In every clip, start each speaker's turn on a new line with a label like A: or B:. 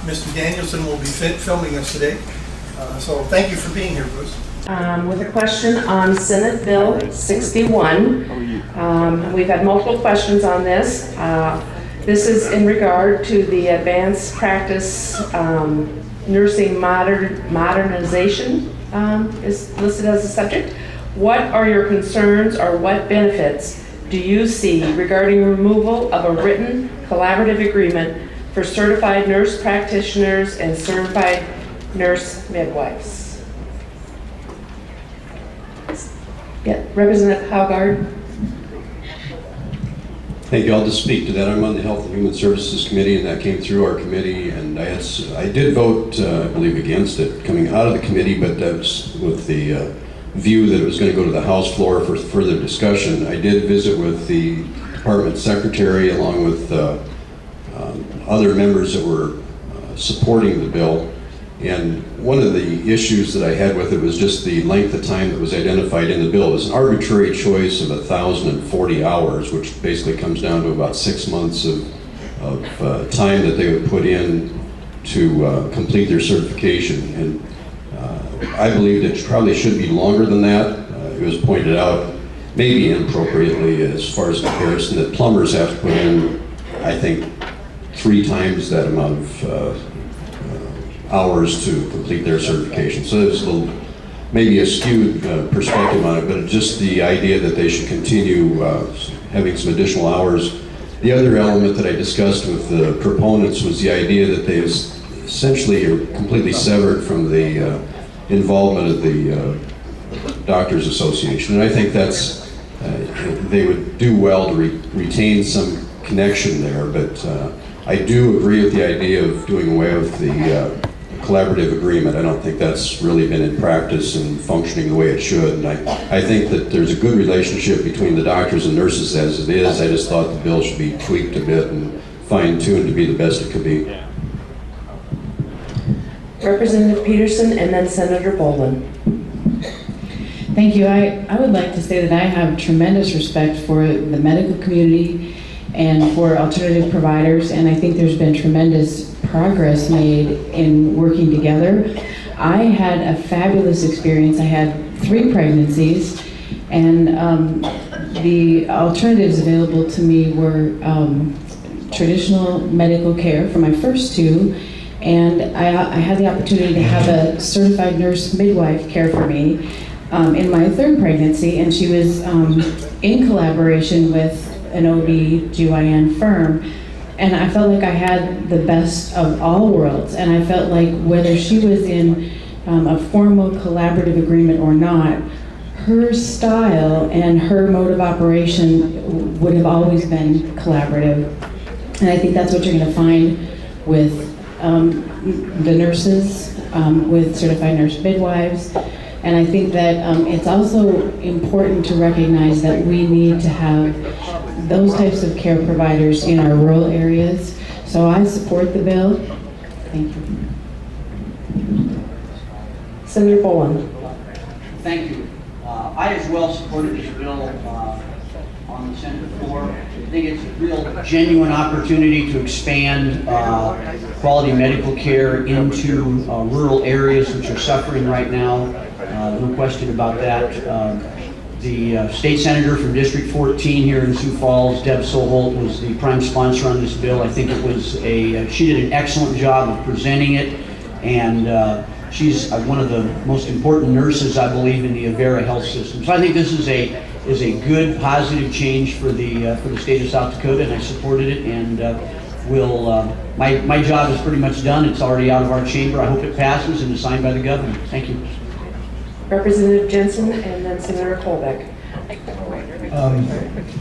A: Mr. Danielson will be filming us today. So thank you for being here, Bruce.
B: With a question on Senate Bill 61. We've had multiple questions on this. This is in regard to the advanced practice nursing modernization is listed as a subject. What are your concerns or what benefits do you see regarding removal of a written collaborative agreement for certified nurse practitioners and certified nurse midwives? Yeah, Representative Haugard.
C: Thank you. I'll just speak to that. I'm on the Health and Human Services Committee, and that came through our committee, and I did vote, I believe, against it coming out of the committee, but that's with the view that it was going to go to the House floor for further discussion. I did visit with the Department Secretary along with other members that were supporting the bill. And one of the issues that I had with it was just the length of time that was identified in the bill. It was an arbitrary choice of 1,040 hours, which basically comes down to about 6 months of time that they would put in to complete their certification. And I believe it probably should be longer than that. It was pointed out, maybe inappropriately as far as comparison, that plumbers have to put in, I think, 3 times that amount of hours to complete their certification. So there's a little, maybe a skewed perspective on it, but just the idea that they should continue having some additional hours. The other element that I discussed with the proponents was the idea that they essentially are completely severed from the involvement of the Doctors Association. And I think that's, they would do well to retain some connection there, but I do agree with the idea of doing away with the collaborative agreement. I don't think that's really been in practice and functioning the way it should. And I think that there's a good relationship between the doctors and nurses as it is. I just thought the bill should be tweaked a bit and fine-tuned to be the best it could be.
B: Representative Peterson and then Senator Boland.
D: Thank you. I would like to say that I have tremendous respect for the medical community and for alternative providers, and I think there's been tremendous progress made in working together. I had a fabulous experience. I had 3 pregnancies, and the alternatives available to me were traditional medical care for my first 2, and I had the opportunity to have a certified nurse midwife care for me in my 3rd pregnancy, and she was in collaboration with an OB/GYN firm. And I felt like I had the best of all worlds. And I felt like whether she was in a formal collaborative agreement or not, her style and her mode of operation would have always been collaborative. And I think that's what you're going to find with the nurses, with certified nurse midwives. And I think that it's also important to recognize that we need to have those types of care providers in our rural areas. So I support the bill. Thank you.
B: Senator Boland.
E: Thank you. I as well supported this bill on the Senate floor. I think it's a real genuine opportunity to expand quality medical care into rural areas which are suffering right now. No question about that. The state senator from District 14 here in Sioux Falls, Deb Soholt, was the prime sponsor on this bill. I think it was she did an excellent job of presenting it, and she's one of the most important nurses, I believe, in the Avera health system. So I think this is a good, positive change for the state of South Dakota, and I supported it. And my job is pretty much done. It's already out of our chamber. I hope it passes and is signed by the governor. Thank you.
B: Representative Jensen and then Senator Colbeck.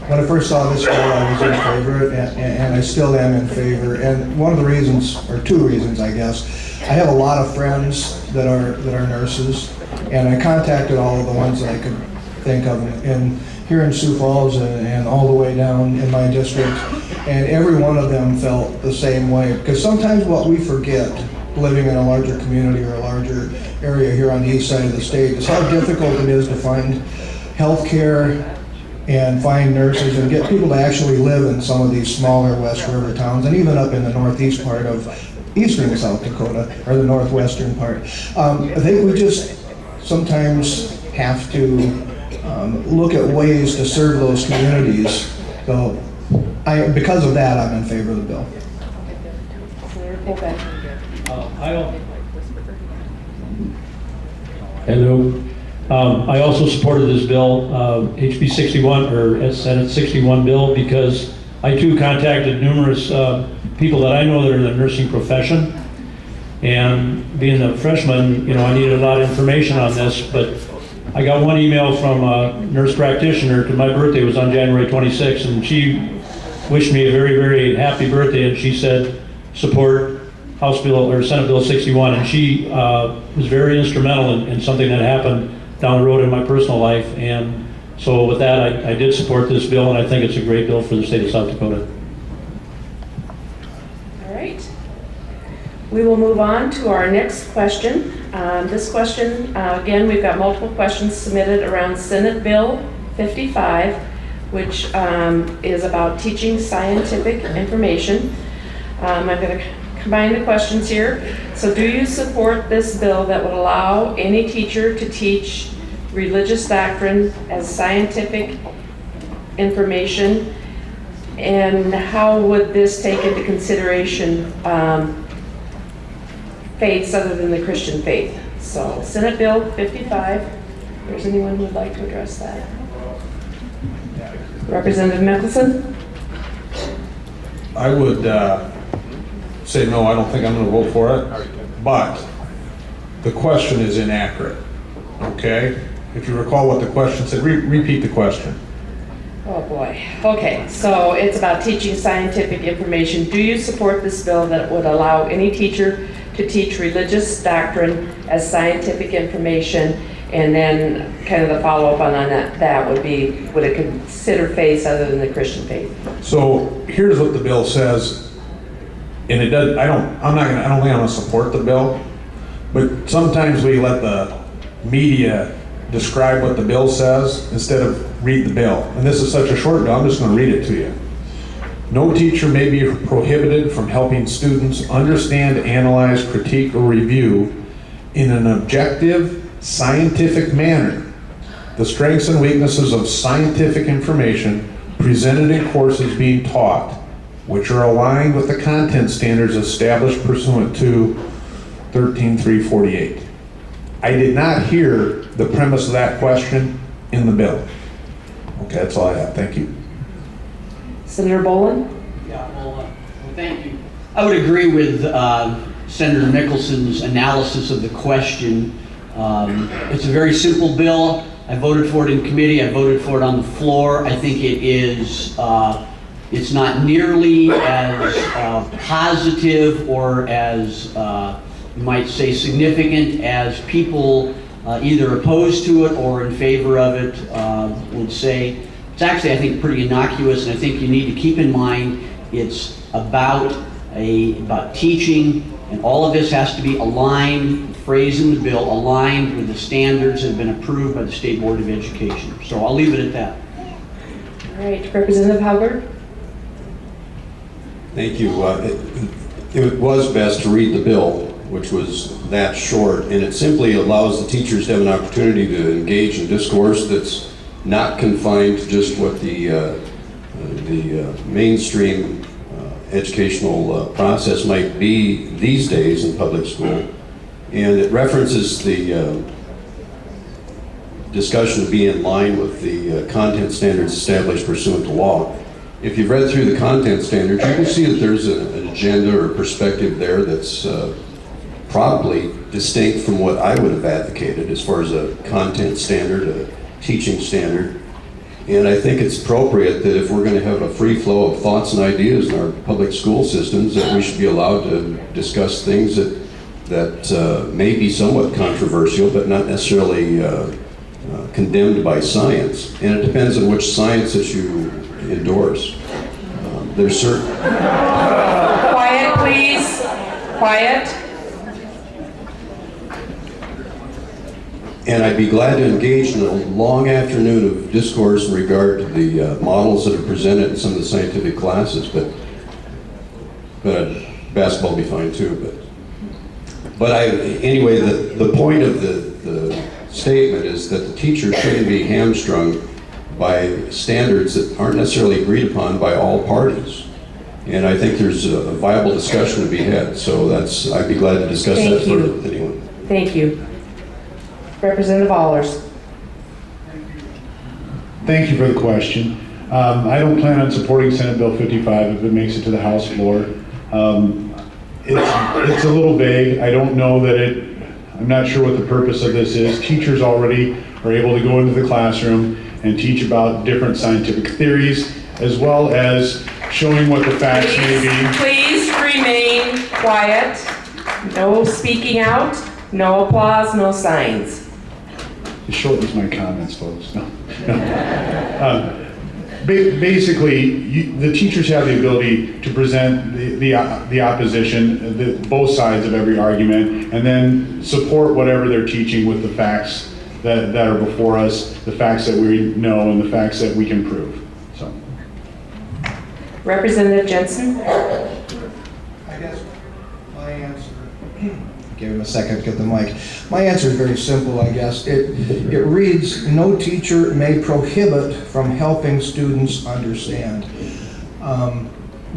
F: When I first saw this bill, I was in favor, and I still am in favor. And one of the reasons, or 2 reasons, I guess, I have a lot of friends that are nurses, and I contacted all of the ones that I could think of here in Sioux Falls and all the way down in my district, and every one of them felt the same way. Because sometimes what we forget, living in a larger community or a larger area here on the east side of the state, is how difficult it is to find health care and find nurses and get people to actually live in some of these smaller West River towns and even up in the northeast part of eastern South Dakota, or the northwestern part. I think we just sometimes have to look at ways to serve those communities. So because of that, I'm in favor of the bill.
B: Senator Colbeck.
G: Hello. I also supported this bill, HB 61, or Senate 61 bill, because I too contacted numerous people that I know that are in the nursing profession. And being a freshman, I needed a lot of information on this, but I got one email from a nurse practitioner, because my birthday was on January 26th, and she wished me a very, very happy birthday, and she said, support House Bill, or Senate Bill 61, and she was very instrumental in something that happened down the road in my personal life, and so with that, I did support this bill, and I think it's a great bill for the state of South Dakota.
B: All right. We will move on to our next question. This question, again, we've got multiple questions submitted around Senate Bill 55, which is about teaching scientific information. I'm going to combine the questions here. So do you support this bill that would allow any teacher to teach religious doctrine as scientific information? And how would this take into consideration faiths other than the Christian faith? So Senate Bill 55, if there's anyone who would like to address that. Representative Mickelson?
H: I would say no, I don't think I'm going to vote for it, but the question is inaccurate, okay? If you recall what the question said, repeat the question.
B: Oh boy. Okay, so it's about teaching scientific information. Do you support this bill that would allow any teacher to teach religious doctrine as scientific information? And then kind of the follow-up on that would be, would it consider faiths other than the Christian faith?
H: So here's what the bill says, and it does. I don't think I'm going to support the bill, but sometimes we let the media describe what the bill says instead of read the bill. And this is such a short bill, I'm just going to read it to you. No teacher may be prohibited from helping students understand, analyze, critique, or review in an objective, scientific manner the strengths and weaknesses of scientific information presented in courses being taught, which are aligned with the content standards established pursuant to 13.348. I did not hear the premise of that question in the bill. Okay, that's all I have. Thank you.
B: Senator Boland?
E: Yeah, well, thank you. I would agree with Senator Mickelson's analysis of the question. It's a very simple bill. I voted for it in committee. I voted for it on the floor. I think it is, it's not nearly as positive or as, you might say, significant as people either opposed to it or in favor of it would say. It's actually, I think, pretty innocuous, and I think you need to keep in mind it's about teaching, and all of this has to be aligned, the phrase in the bill, aligned with the standards that have been approved by the State Board of Education. So I'll leave it at that.
B: All right, Representative Howard?
C: Thank you. It was best to read the bill, which was that short, and it simply allows the teachers to have an opportunity to engage in discourse that's not confined to just what the mainstream educational process might be these days in public school. And it references the discussion to be in line with the content standards established pursuant to law. If you've read through the content standards, you can see that there's an agenda or perspective there that's probably distinct from what I would have advocated as far as a content standard, a teaching standard. And I think it's appropriate that if we're going to have a free flow of thoughts and ideas in our public school systems, that we should be allowed to discuss things that may be somewhat controversial, but not necessarily condemned by science. And it depends on which science that you endorse. There's certain...
B: Quiet, please. Quiet.
C: And I'd be glad to engage in a long afternoon of discourse in regard to the models that are presented in some of the scientific classes, but basketball would be fine too. But anyway, the point of the statement is that the teacher shouldn't be hamstrung by standards that aren't necessarily agreed upon by all parties. And I think there's a viable discussion to be had, so I'd be glad to discuss that further with anyone.
B: Thank you. Representative Allers.
I: Thank you for the question. I don't plan on supporting Senate Bill 55 if it makes it to the House floor. It's a little vague. I don't know that I'm not sure what the purpose of this is. Teachers already are able to go into the classroom and teach about different scientific theories, as well as showing what the facts may be.
B: Please remain quiet. No speaking out, no applause, no signs.
I: It shortens my comments, folks. No. Basically, the teachers have the ability to present the opposition, both sides of every argument, and then support whatever they're teaching with the facts that are before us, the facts that we know, and the facts that we can prove. So,
B: Representative Jensen.
F: I guess my answer, give him a second to get the mic. My answer is very simple, I guess. It reads, no teacher may prohibit from helping students understand.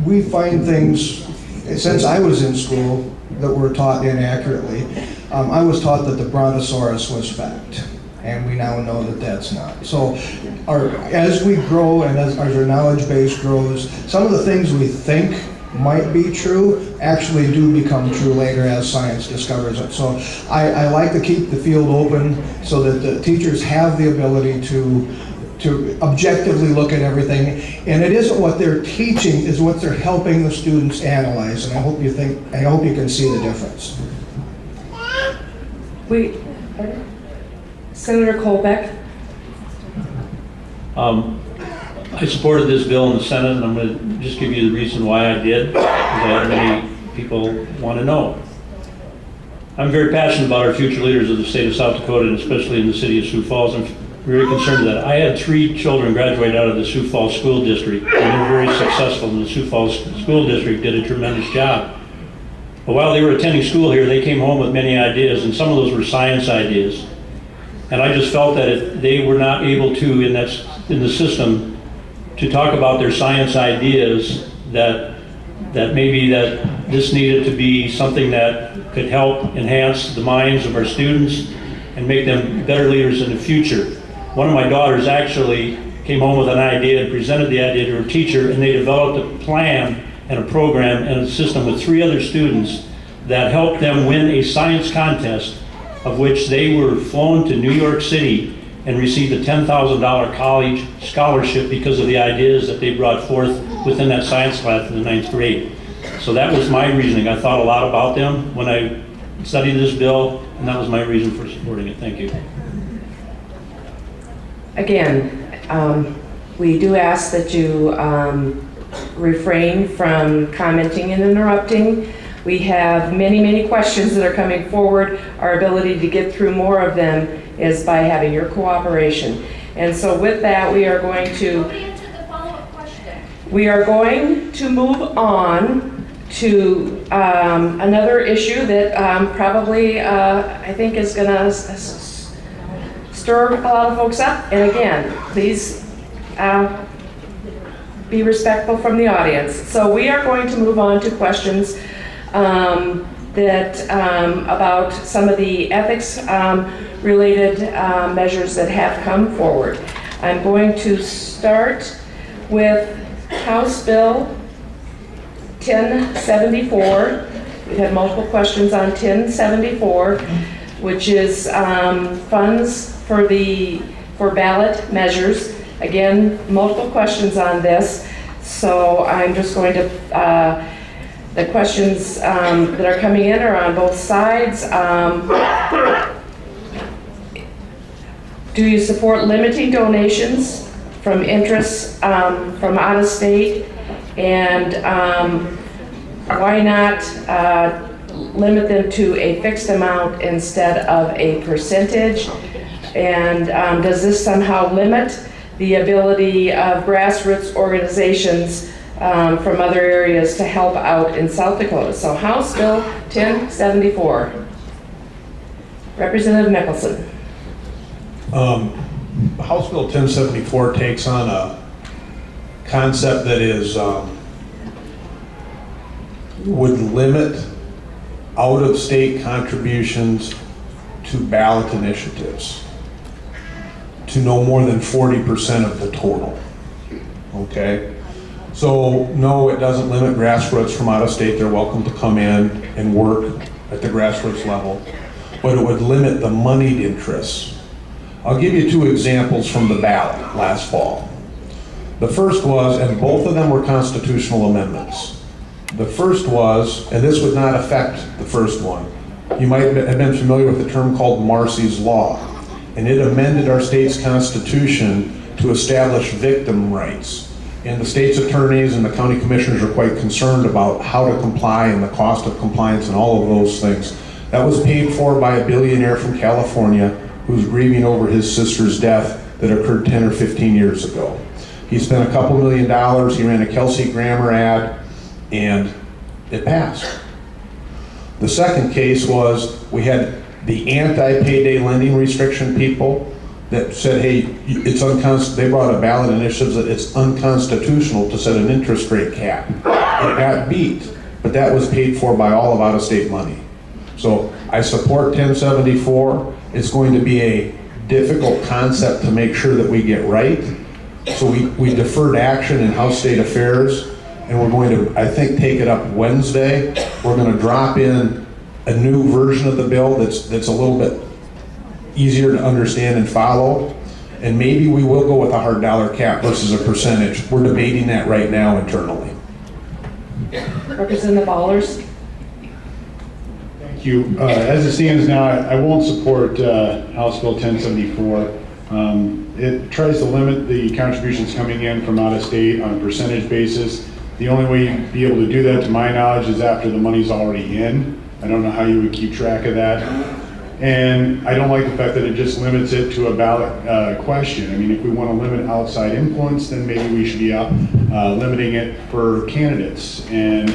F: We find things, since I was in school, that were taught inaccurately. I was taught that the Brontosaurus was fact, and we now know that that's not. So as we grow and as our knowledge base grows, some of the things we think might be true actually do become true later as science discovers it. So I like to keep the field open so that the teachers have the ability to objectively look at everything, and it isn't what they're teaching, is what they're helping the students analyze, and I hope you can see the difference.
B: Senator Colbeck.
G: I supported this bill in the Senate, and I'm going to just give you the reason why I did, because many people want to know. I'm very passionate about our future leaders of the state of South Dakota, and especially in the city of Sioux Falls. I'm very concerned that I had 3 children graduate out of the Sioux Falls School District, and they're very successful, and the Sioux Falls School District did a tremendous job. But while they were attending school here, they came home with many ideas, and some of those were science ideas. And I just felt that if they were not able to, in the system, to talk about their science ideas, that maybe that this needed to be something that could help enhance the minds of our students and make them better leaders in the future. One of my daughters actually came home with an idea and presented the idea to her teacher, and they developed a plan and a program and a system with 3 other students that helped them win a science contest, of which they were flown to New York City and received a $10,000 college scholarship because of the ideas that they brought forth within that science class in the 9th grade. So that was my reasoning. I thought a lot about them when I studied this bill, and that was my reason for supporting it. Thank you.
B: Again, we do ask that you refrain from commenting and interrupting. We have many questions that are coming forward. Our ability to get through more of them is by having your cooperation. And so with that, we are going to move on to another issue that probably I think is going to stir a lot of folks up. And again, please be respectful from the audience. So we are going to move on to questions about some of the ethics related measures that have come forward. I'm going to start with House Bill 1074. We've had multiple questions on 1074, which is funds for ballot measures. Again, multiple questions on this. So I'm just going to the questions that are coming in are on both sides. Do you support limiting donations from interests from out of state? And why not limit them to a fixed amount instead of a percentage? And does this somehow limit the ability of grassroots organizations from other areas to help out in South Dakota? So House Bill 1074. Representative Mickelson.
H: House Bill 1074 takes on a concept that is, would limit out-of-state contributions to ballot initiatives to no more than 40% of the total, okay? So no, it doesn't limit grassroots from out of state. They're welcome to come in and work at the grassroots level, but it would limit the moneyed interests. I'll give you two examples from the ballot last fall. The first was, and both of them were constitutional amendments. The first was, and this would not affect the first one, you might have been familiar with the term called Marcy's Law, and it amended our state's constitution to establish victim rights. And the state's attorneys and the county commissioners are quite concerned about how to comply and the cost of compliance and all of those things. That was paid for by a billionaire from California who's grieving over his sister's death that occurred 10 or 15 years ago. He spent a couple $1 million, he ran a Kelsey Grammer ad, and it passed. The second case was, we had the anti-payday lending restriction people that said, hey, it's unconstitutional. They brought a ballot initiative that it's unconstitutional to set an interest rate cap. It got beat, but that was paid for by all of out-of-state money. So I support 1074. It's going to be a difficult concept to make sure that we get right. So we deferred action in House State Affairs, and we're going to, I think, take it up Wednesday. We're going to drop in a new version of the bill that's a little bit easier to understand and follow. And maybe we will go with a hard dollar cap versus a percentage. We're debating that right now internally.
B: Representative Ballers.
I: Thank you. As it stands now, I won't support House Bill 1074. It tries to limit the contributions coming in from out of state on a percentage basis. The only way you'd be able to do that, to my knowledge, is after the money's already in. I don't know how you would keep track of that. And I don't like the fact that it just limits it to a ballot question. I mean, if we want to limit outside influence, then maybe we should be limiting it for candidates. And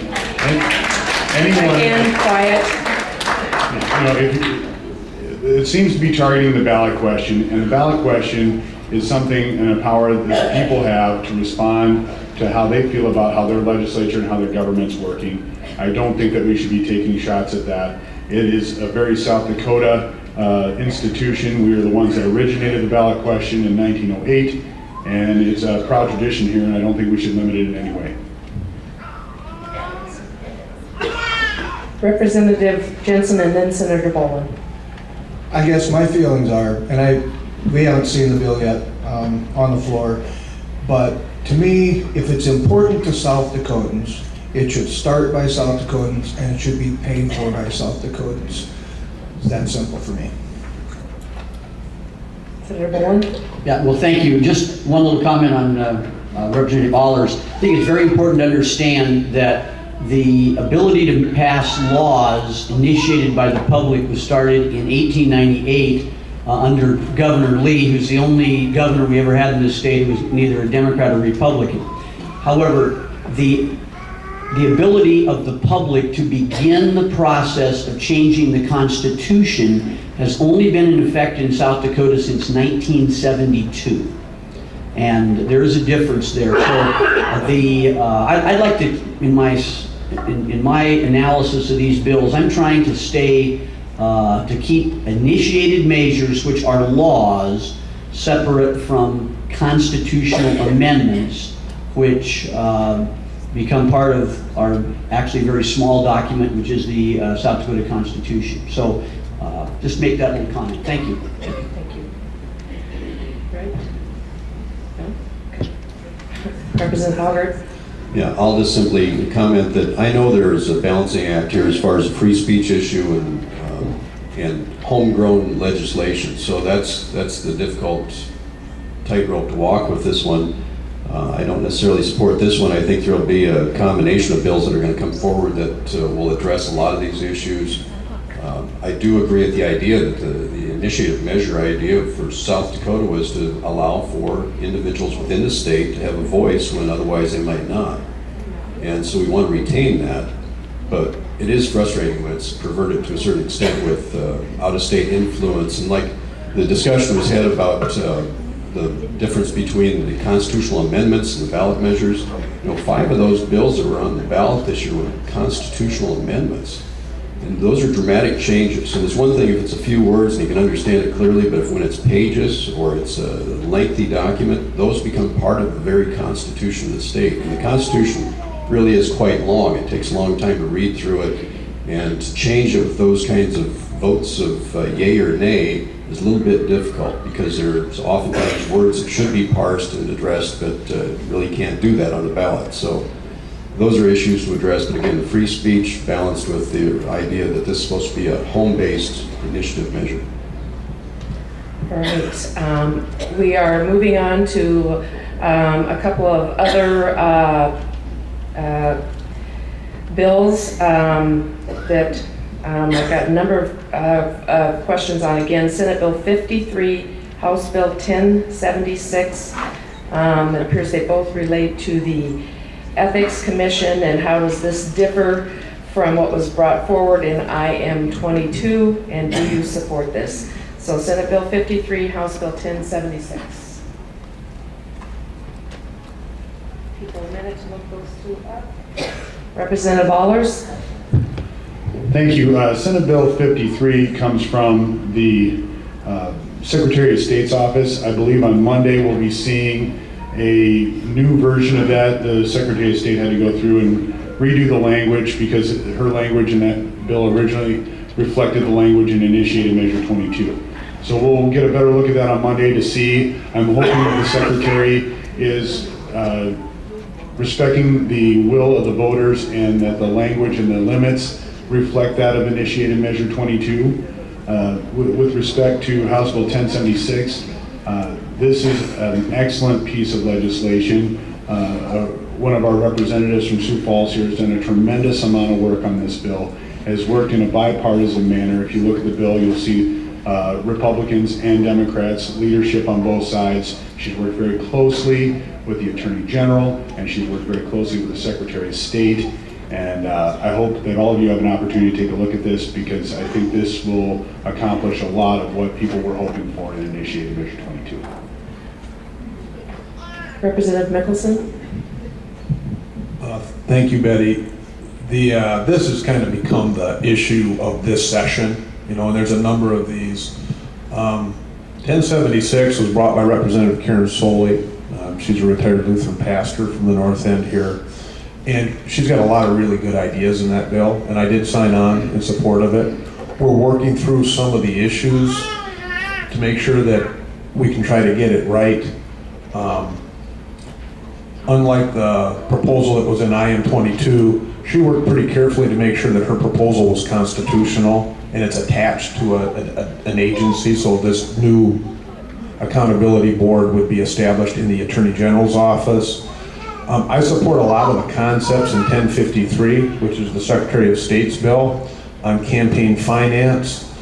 I: anyone...
B: Again, quiet.
I: It seems to be targeting the ballot question, and the ballot question is something and a power that people have to respond to how they feel about how their legislature and how their government's working. I don't think that we should be taking shots at that. It is a very South Dakota institution. We are the ones that originated the ballot question in 1908, and it's a proud tradition here, and I don't think we should limit it in any way.
B: Representative Jensen and then Senator Boland.
F: I guess my feelings are, and we haven't seen the bill yet on the floor, but to me, if it's important to South Dakotans, it should start by South Dakotans and it should be paid for by South Dakotans. It's that simple for me.
B: Senator Boland.
E: Yeah, well, thank you. Just one little comment on Representative Allers. I think it's very important to understand that the ability to pass laws initiated by the public was started in 1898 under Governor Lee, who's the only governor we ever had in this state who was neither a Democrat or Republican. However, the ability of the public to begin the process of changing the Constitution has only been in effect in South Dakota since 1972. And there is a difference there. So I'd like to, in my analysis of these bills, I'm trying to stay, to keep initiated measures, which are laws, separate from constitutional amendments, which become part of our actually very small document, which is the South Dakota Constitution. So just make that little comment. Thank you.
B: Thank you. Right? No? Representative Hoggard.
C: Yeah, I'll just simply comment that I know there's a balancing act here as far as the free speech issue and homegrown legislation. So that's the difficult tightrope to walk with this one. I don't necessarily support this one. I think there will be a combination of bills that are going to come forward that will address a lot of these issues. I do agree with the idea that the initiative measure idea for South Dakota was to allow for individuals within the state to have a voice when otherwise they might not. And so we want to retain that, but it is frustrating when it's perverted to a certain extent with out-of-state influence. And like the discussion was had about the difference between the constitutional amendments and the ballot measures. 5 of those bills that were on the ballot this year were constitutional amendments. And those are dramatic changes. And it's one thing if it's a few words and you can understand it clearly, but when it's pages or it's a lengthy document, those become part of the very Constitution of the state. And the Constitution really is quite long. It takes a long time to read through it, and to change it with those kinds of votes of yay or nay is a little bit difficult because there's oftentimes words that should be parsed and addressed, but really can't do that on the ballot. So those are issues to address, but again, the free speech balanced with the idea that this is supposed to be a home-based initiative measure.
B: All right. We are moving on to a couple of other bills that I've got a number of questions on. Again, Senate Bill 53, House Bill 1076. It appears they both relate to the Ethics Commission, and how does this differ from what was brought forward in IM 22, and do you support this? So Senate Bill 53, House Bill 1076. People a minute to look those two up. Representative Allers.
I: Thank you. Senate Bill 53 comes from the Secretary of State's office. I believe on Monday we'll be seeing a new version of that. The Secretary of State had to go through and redo the language because her language in that bill originally reflected the language in Initiated Measure 22. So we'll get a better look at that on Monday to see. I'm hoping that the Secretary is respecting the will of the voters and that the language and the limits reflect that of Initiated Measure 22. With respect to House Bill 1076, this is an excellent piece of legislation. One of our representatives from Sioux Falls here has done a tremendous amount of work on this bill, has worked in a bipartisan manner. If you look at the bill, you'll see Republicans and Democrats, leadership on both sides. She's worked very closely with the Attorney General, and she's worked very closely with the Secretary of State. And I hope that all of you have an opportunity to take a look at this, because I think this will accomplish a lot of what people were hoping for in Initiated Measure 22.
B: Representative Mickelson.
H: Thank you, Betty. This has kind of become the issue of this session, and there's a number of these. 1076 was brought by Representative Karen Soley. She's a retired Lutheran pastor from the North End here. And she's got a lot of really good ideas in that bill, and I did sign on in support of it. We're working through some of the issues to make sure that we can try to get it right. Unlike the proposal that was in IM 22, she worked pretty carefully to make sure that her proposal was constitutional and it's attached to an agency, so this new accountability board would be established in the Attorney General's office. I support a lot of the concepts in 1053, which is the Secretary of State's bill on campaign finance,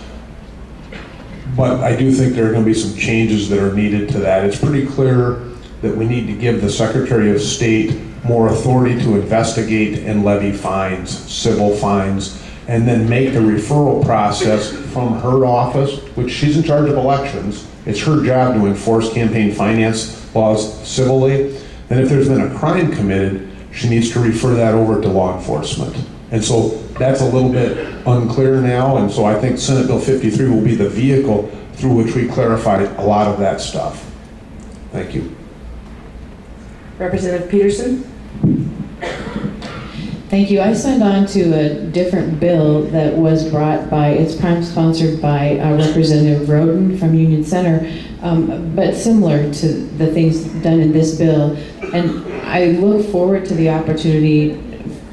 H: but I do think there are going to be some changes that are needed to that. It's pretty clear that we need to give the Secretary of State more authority to investigate and levy fines, civil fines, and then make the referral process from her office, which she's in charge of elections. It's her job to enforce campaign finance laws civilly. And if there's been a crime committed, she needs to refer that over to law enforcement. And so that's a little bit unclear now, and so I think Senate Bill 53 will be the vehicle through which we clarify a lot of that stuff. Thank you.
B: Representative Peterson.
D: Thank you. I signed on to a different bill that was brought by, it's prime sponsored by Representative Roden from Union Center, but similar to the things done in this bill. And I look forward to the opportunity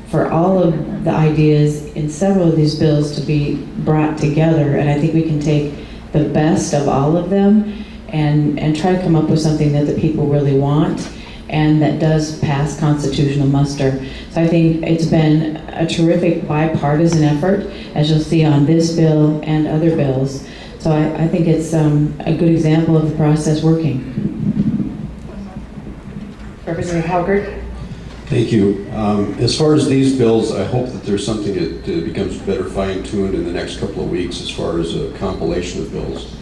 D: for all of the ideas in several of these bills to be brought together. And I think we can take the best of all of them and try to come up with something that the people really want. and that does pass constitutional muster. So I think it's been a terrific bipartisan effort, as you'll see on this bill and other bills. So I think it's a good example of the process working.
B: Representative Halgert?
C: Thank you. As far as these bills, I hope that there's something that becomes better fine-tuned in the next couple of weeks as far as a compilation of bills.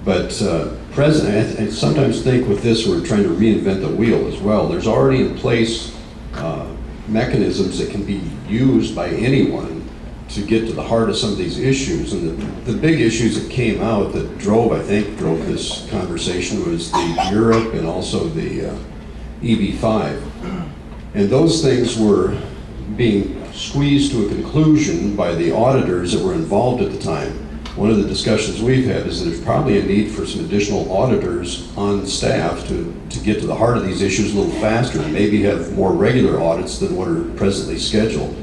C: But I sometimes think with this we're trying to reinvent the wheel as well. There's already in place mechanisms that can be used by anyone to get to the heart of some of these issues. And the big issues that came out that drove this conversation was the Europe and also the EB5. And those things were being squeezed to a conclusion by the auditors that were involved at the time. One of the discussions we've had is that there's probably a need for some additional auditors on staff to get to the heart of these issues a little faster and maybe have more regular audits than what are presently scheduled.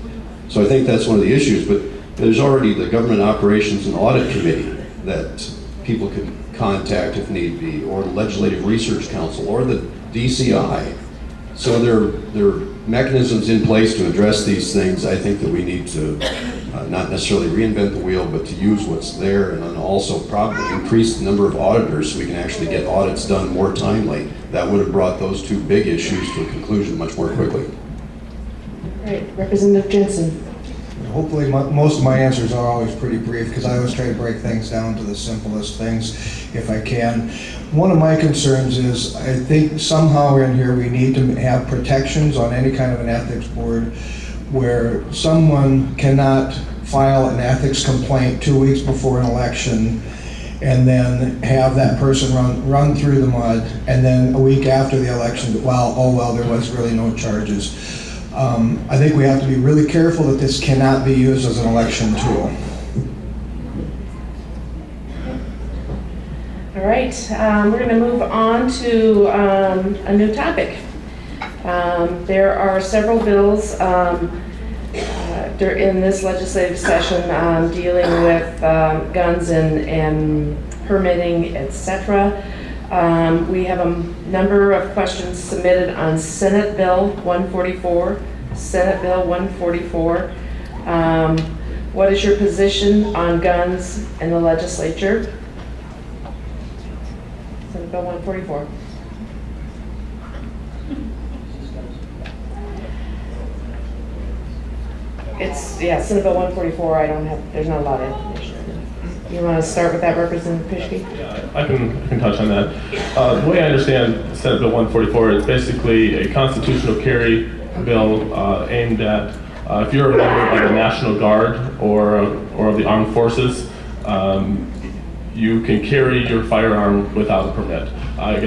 C: So I think that's one of the issues, but there's already the Government Operations and Audit Committee that people can contact if need be, or the Legislative Research Council, or the DCI. So there are mechanisms in place to address these things. I think that we need to not necessarily reinvent the wheel, but to use what's there, and then also probably increase the number of auditors so we can actually get audits done more timely. That would have brought those two big issues to a conclusion much more quickly.
B: All right, Representative Jensen.
F: Hopefully, most of my answers are always pretty brief because I always try to break things down to the simplest things if I can. One of my concerns is I think somehow in here we need to have protections on any kind of an ethics board where someone cannot file an ethics complaint 2 weeks before an election and then have that person run through the mud, and then a week after the election, well, there was really no charges. I think we have to be really careful that this cannot be used as an election tool.
B: All right, we're going to move on to a new topic. There are several bills in this legislative session dealing with guns and permitting, etc. We have a number of questions submitted on Senate Bill 144. Senate Bill 144. What is your position on guns in the legislature? Senate Bill 144. Senate Bill 144, there's not a lot of information. You want to start with that, Representative Pischke?
J: Yeah, I can touch on that. The way I understand Senate Bill 144, it's basically a constitutional carry bill aimed at if you're a member of the National Guard or of the Armed Forces, you can carry your firearm without a permit. I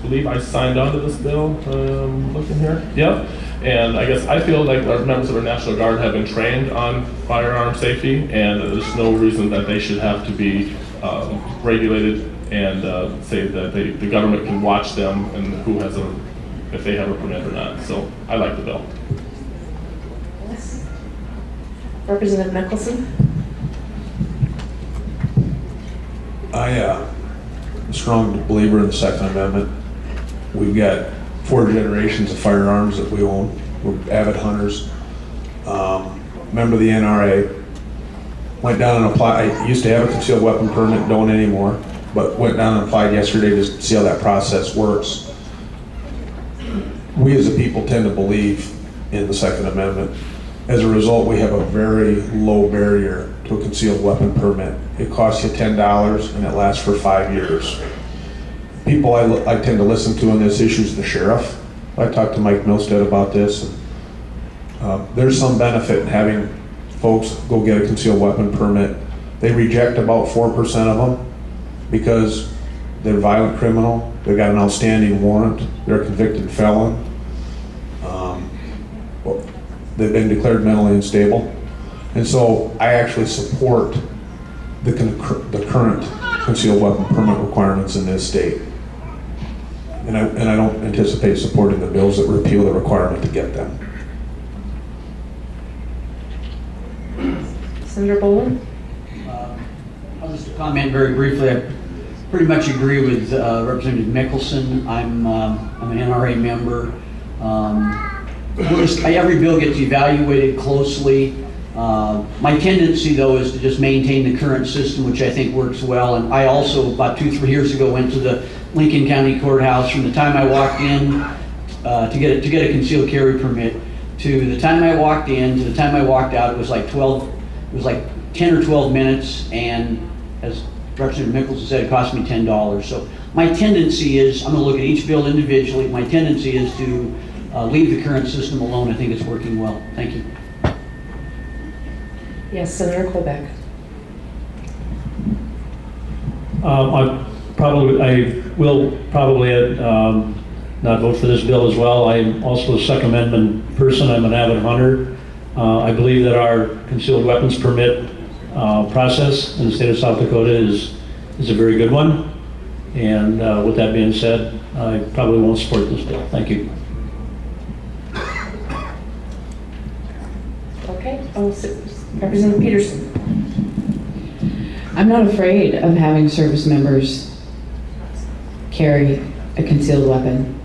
J: believe I signed on to this bill. Looking here, yep. And I guess I feel like our members of our National Guard have been trained on firearm safety, and there's no reason that they should have to be regulated and say that the government can watch them and if they have a permit or not. So I like the bill.
B: Representative Mickelson?
H: I am a strong believer in the Second Amendment. We've got 4 generations of firearms that we own. We're avid hunters. Member of the NRA. Went down and applied. I used to have a concealed weapon permit, don't anymore, but went down and applied yesterday to see how that process works. We as a people tend to believe in the Second Amendment. As a result, we have a very low barrier to a concealed weapon permit. It costs you $10 and it lasts for 5 years. People I tend to listen to on this issue is the sheriff. I talked to Mike Milstead about this. There's some benefit in having folks go get a concealed weapon permit. They reject about 4% of them because they're a violent criminal, they've got an outstanding warrant, they're a convicted felon, they've been declared mentally unstable. And so I actually support the current concealed weapon permit requirements in this state. And I don't anticipate supporting the bills that repeal the requirement to get them.
B: Senator Boland?
E: I'll just comment very briefly. pretty much agree with Representative Mickelson. I'm an NRA member. Every bill gets evaluated closely. My tendency, though, is to just maintain the current system, which I think works well. And I also, about 2-3 years ago, went to the Lincoln County Courthouse. From the time I walked in to get a concealed carry permit, to the time I walked in to the time I walked out, it was like 10 or 12 minutes, and as Representative Mickelson said, it cost me $10. So my tendency is, I'm going to look at each bill individually. My tendency is to leave the current system alone. I think it's working well. Thank you.
B: Yes, Senator Colbeck.
G: I will probably not vote for this bill as well. I'm also a Second Amendment person. I'm an avid hunter. I believe that our concealed weapons permit process in the state of South Dakota is a very good one. And with that being said, I probably won't support this bill. Thank you.
B: Okay, Representative Peterson.
D: I'm not afraid of having service members carry a concealed weapon.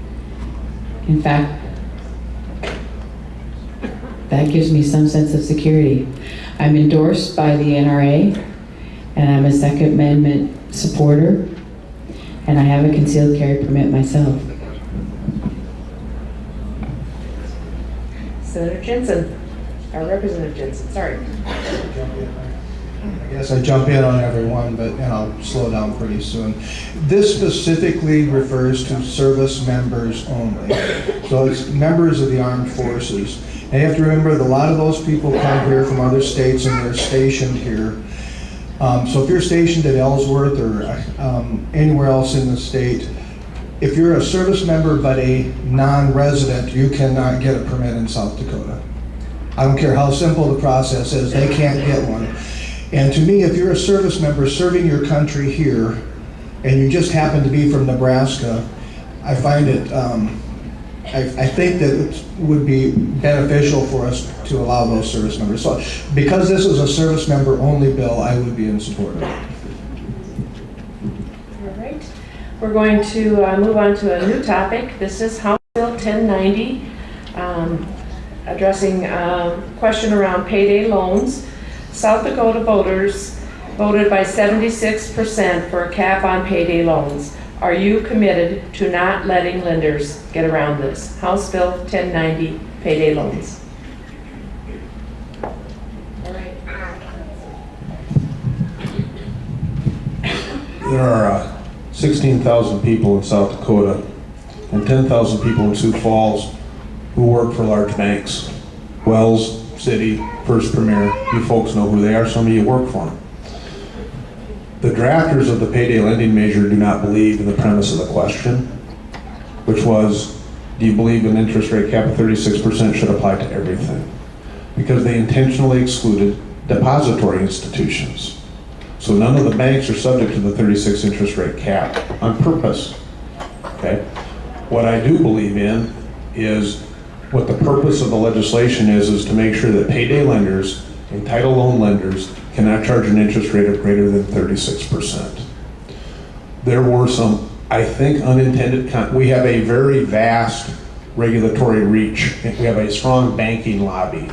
D: In fact, that gives me some sense of security. I'm endorsed by the NRA, and I'm a Second Amendment supporter, and I have a concealed carry permit myself.
B: Senator Jensen, or Representative Jensen, sorry.
F: I guess I jump in on everyone, but and I'll slow down pretty soon. This specifically refers to service members only. So it's members of the armed forces. And you have to remember that a lot of those people come here from other states and they're stationed here. So if you're stationed at Ellsworth or anywhere else in the state, if you're a service member but a non-resident, you cannot get a permit in South Dakota. I don't care how simple the process is, they can't get one. And to me, if you're a service member serving your country here, and you just happen to be from Nebraska, I find it, I think that it would be beneficial for us to allow those service members. So because this is a service member only bill, I would be in support of it.
B: All right. We're going to move on to a new topic. This is House Bill 1090, addressing a question around payday loans. South Dakota voters voted by 76% for a cap on payday loans. Are you committed to not letting lenders get around this? House Bill 1090, payday loans. All right.
H: There are 16,000 people in South Dakota and 10,000 people in Sioux Falls who work for large banks. Wells, City, First Premier, you folks know who they are, some of you work for them. The drafters of the payday lending measure do not believe in the premise of the question, which was, do you believe an interest rate cap of 36% should apply to everything? Because they intentionally excluded depository institutions. So none of the banks are subject to the 36 interest rate cap on purpose, okay? What I do believe in is what the purpose of the legislation is to make sure that payday lenders and title loan lenders cannot charge an interest rate of greater than 36%. There were some, I think, unintended, we have a very vast regulatory reach. We have a strong banking lobby.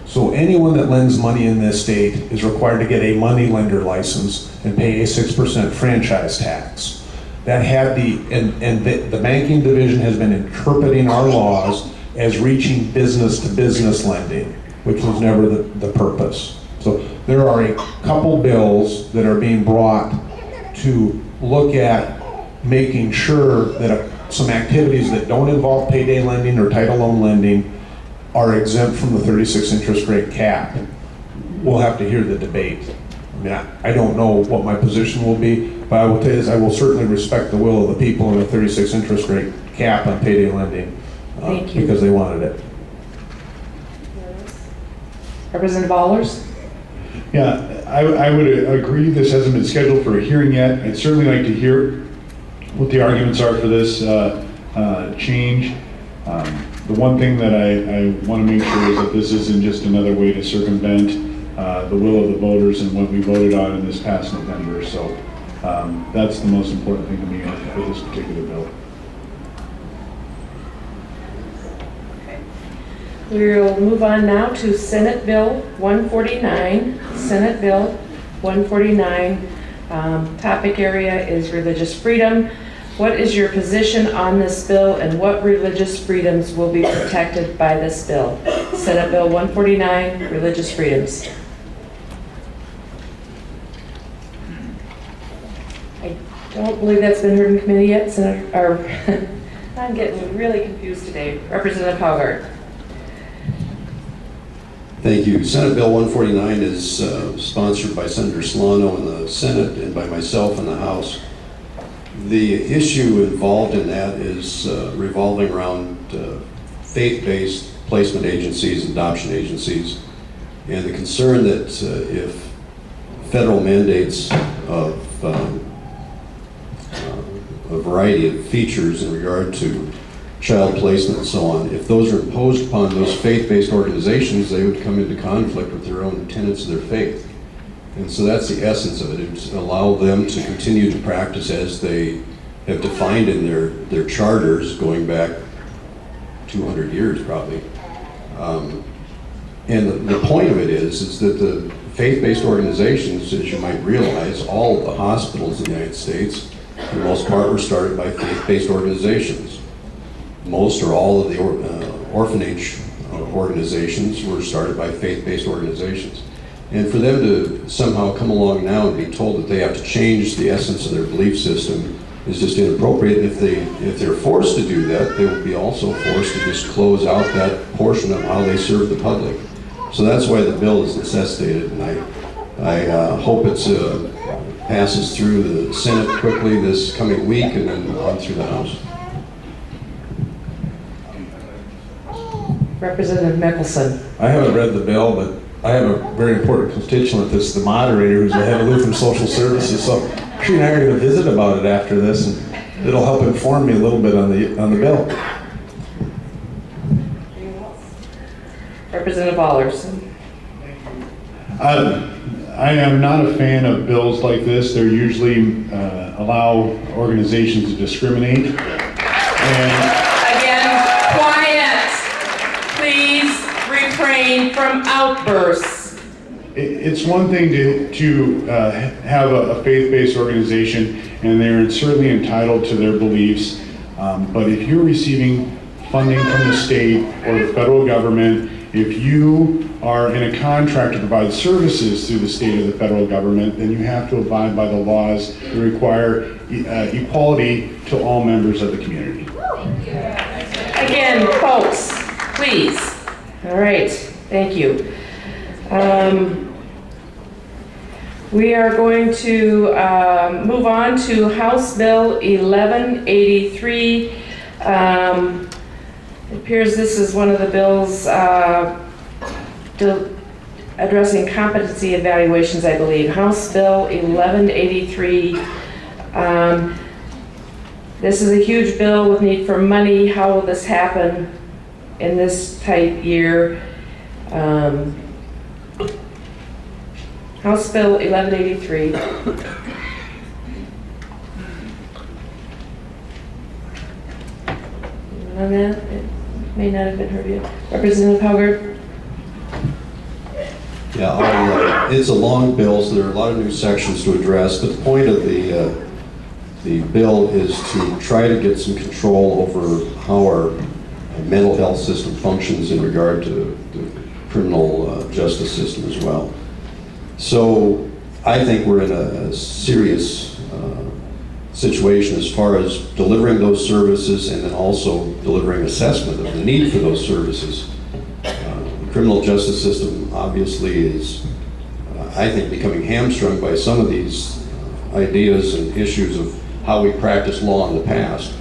H: So anyone that lends money in this state is required to get a money lender license and pay a 6% franchise tax. That had the banking division has been interpreting our laws as reaching business to business lending, which was never the purpose. So there are a couple bills that are being brought to look at making sure that some activities that don't involve payday lending or title loan lending are exempt from the 36 interest rate cap. We'll have to hear the debate. I mean, I don't know what my position will be, but I will tell you this, I will certainly respect the will of the people in the 36 interest rate cap on payday lending.
B: Thank you.
H: Because they wanted it.
B: Representative Allers?
I: Yeah, I would agree this hasn't been scheduled for a hearing yet. I'd certainly like to hear what the arguments are for this change. The one thing that I want to make sure is that this isn't just another way to circumvent the will of the voters and what we voted on in this past November. So That's the most important thing to me with this particular bill.
B: We'll move on now to Senate Bill 149. Senate Bill 149. Topic area is religious freedom. What is your position on this bill, and what religious freedoms will be protected by this bill? Senate Bill 149, religious freedoms. I don't believe that's been heard in committee yet, Senator. I'm getting really confused today. Representative Howgard.
C: Thank you. Senate Bill 149 is sponsored by Senator Solano in the Senate and by myself in the House. The issue involved in that is revolving around faith-based placement agencies, adoption agencies, and the concern that if federal mandates of a variety of features in regard to child placement and so on, if those are imposed upon those faith-based organizations, they would come into conflict with their own tenets of their faith. And so that's the essence of it. It's allow them to continue to practice as they have defined in their charters going back 200 years probably. And the point of it is that the faith-based organizations, as you might realize, all of the hospitals in the United States, for the most part, were started by faith-based organizations. Most or all of the orphanage organizations were started by faith-based organizations. And for them to somehow come along now and be told that they have to change the essence of their belief system is just inappropriate. And if they're forced to do that, they will be also forced to just close out that portion of how they serve the public. So that's why the bill is necessitated, and I hope it passes through the Senate quickly this coming week and then on through the House.
B: Representative Mickelson.
H: I haven't read the bill, but I have a very important constituent that's the moderator, who's the head of Lutheran Social Services, so she and I are going to visit about it after this, and it'll help inform me a little bit on the bill.
B: Representative Allers.
I: I am not a fan of bills like this. They're usually allow organizations to discriminate. And
B: Again, quiet. Please refrain from outbursts.
I: it's one thing to have a faith-based organization, and they're certainly entitled to their beliefs. But if you're receiving funding from the state or the federal government, if you are in a contract to provide services through the state or the federal government, then you have to abide by the laws that require equality to all members of the community.
B: Again, folks, please. All right, thank you. We are going to move on to House Bill 1183. It appears this is one of the bills addressing competency evaluations, I believe. House Bill 1183. This is a huge bill with need for money. How will this happen in this tight year? House Bill 1183. On that, it may not have been heard yet. Representative Howgard.
C: Yeah, it's a long bill, so there are a lot of new sections to address, but the point of the bill is to try to get some control over how our mental health system functions in regard to the criminal justice system as well. So I think we're in a serious situation as far as delivering those services and then also delivering assessment of the need for those services. The criminal justice system obviously is, I think, becoming hamstrung by some of these ideas and issues of how we practice law in the past.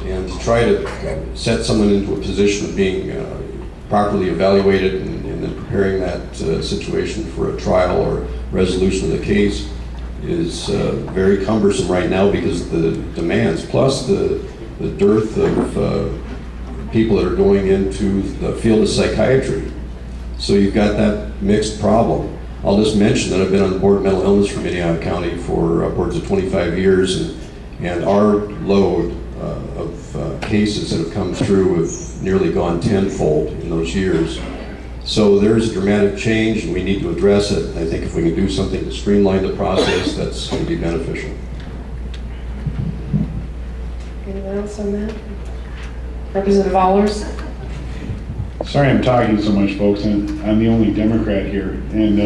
C: And to try to set someone into a position of being properly evaluated and then preparing that situation for a trial or resolution of the case is very cumbersome right now because of the demands, plus the dearth of people that are going into the field of psychiatry. So you've got that mixed problem. I'll just mention that I've been on the Board of Mental Illness for Minnehaha County for upwards of 25 years, and our load of cases that have come through have nearly gone tenfold in those years. So there's a dramatic change, and we need to address it. I think if we can do something to streamline the process, that's going to be beneficial.
B: Anyone else on that? Representative Allers?
I: Sorry I'm talking so much, folks, and I'm the only Democrat here, and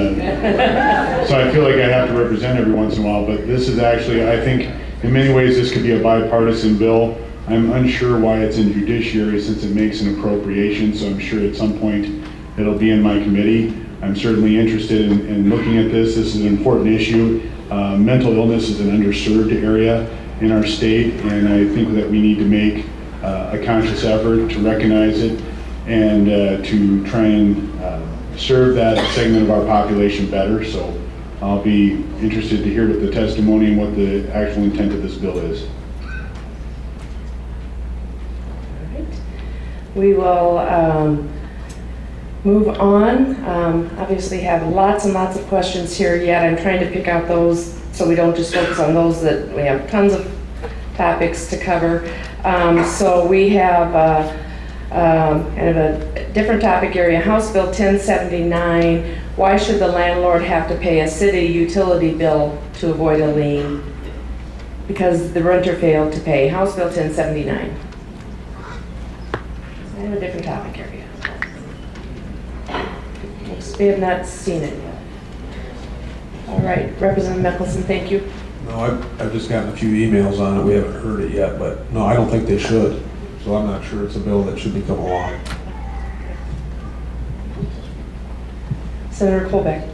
I: so I feel like I have to represent every once in a while, but this is actually, I think, in many ways, this could be a bipartisan bill. I'm unsure why it's in judiciary since it makes an appropriation, so I'm sure at some point it'll be in my committee. I'm certainly interested in looking at this. This is an important issue. Mental illness is an underserved area in our state, and I think that we need to make a conscious effort to recognize it and to try and serve that segment of our population better. So I'll be interested to hear what the testimony and what the actual intent of this bill is.
B: We will move on. Obviously have lots and lots of questions here yet. I'm trying to pick out those so we don't just focus on those that we have tons of topics to cover. So we have kind of a different topic area, House Bill 1079. Why should the landlord have to pay a city utility bill to avoid a lien? Because the renter failed to pay. House Bill 1079. I have a different topic area. We have not seen it yet. All right, Representative Mickelson, thank you.
H: No, I've just gotten a few emails on it. We haven't heard it yet, but no, I don't think they should. So I'm not sure it's a bill that should be coming along.
B: Senator Colbeck.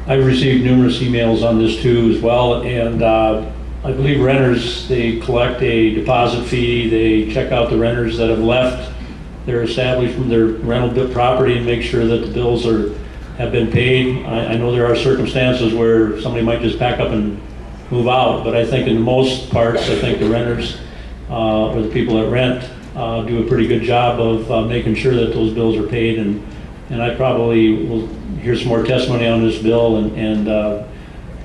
G: I've received numerous emails on this too as well, and I believe renters, they collect a deposit fee, they check out the renters that have left their establishment, their rental property, and make sure that the bills have been paid. I know there are circumstances where somebody might just pack up and move out, but I think in most parts, I think the renters or the people that rent do a pretty good job of making sure that those bills are paid, and I probably will hear some more testimony on this bill, and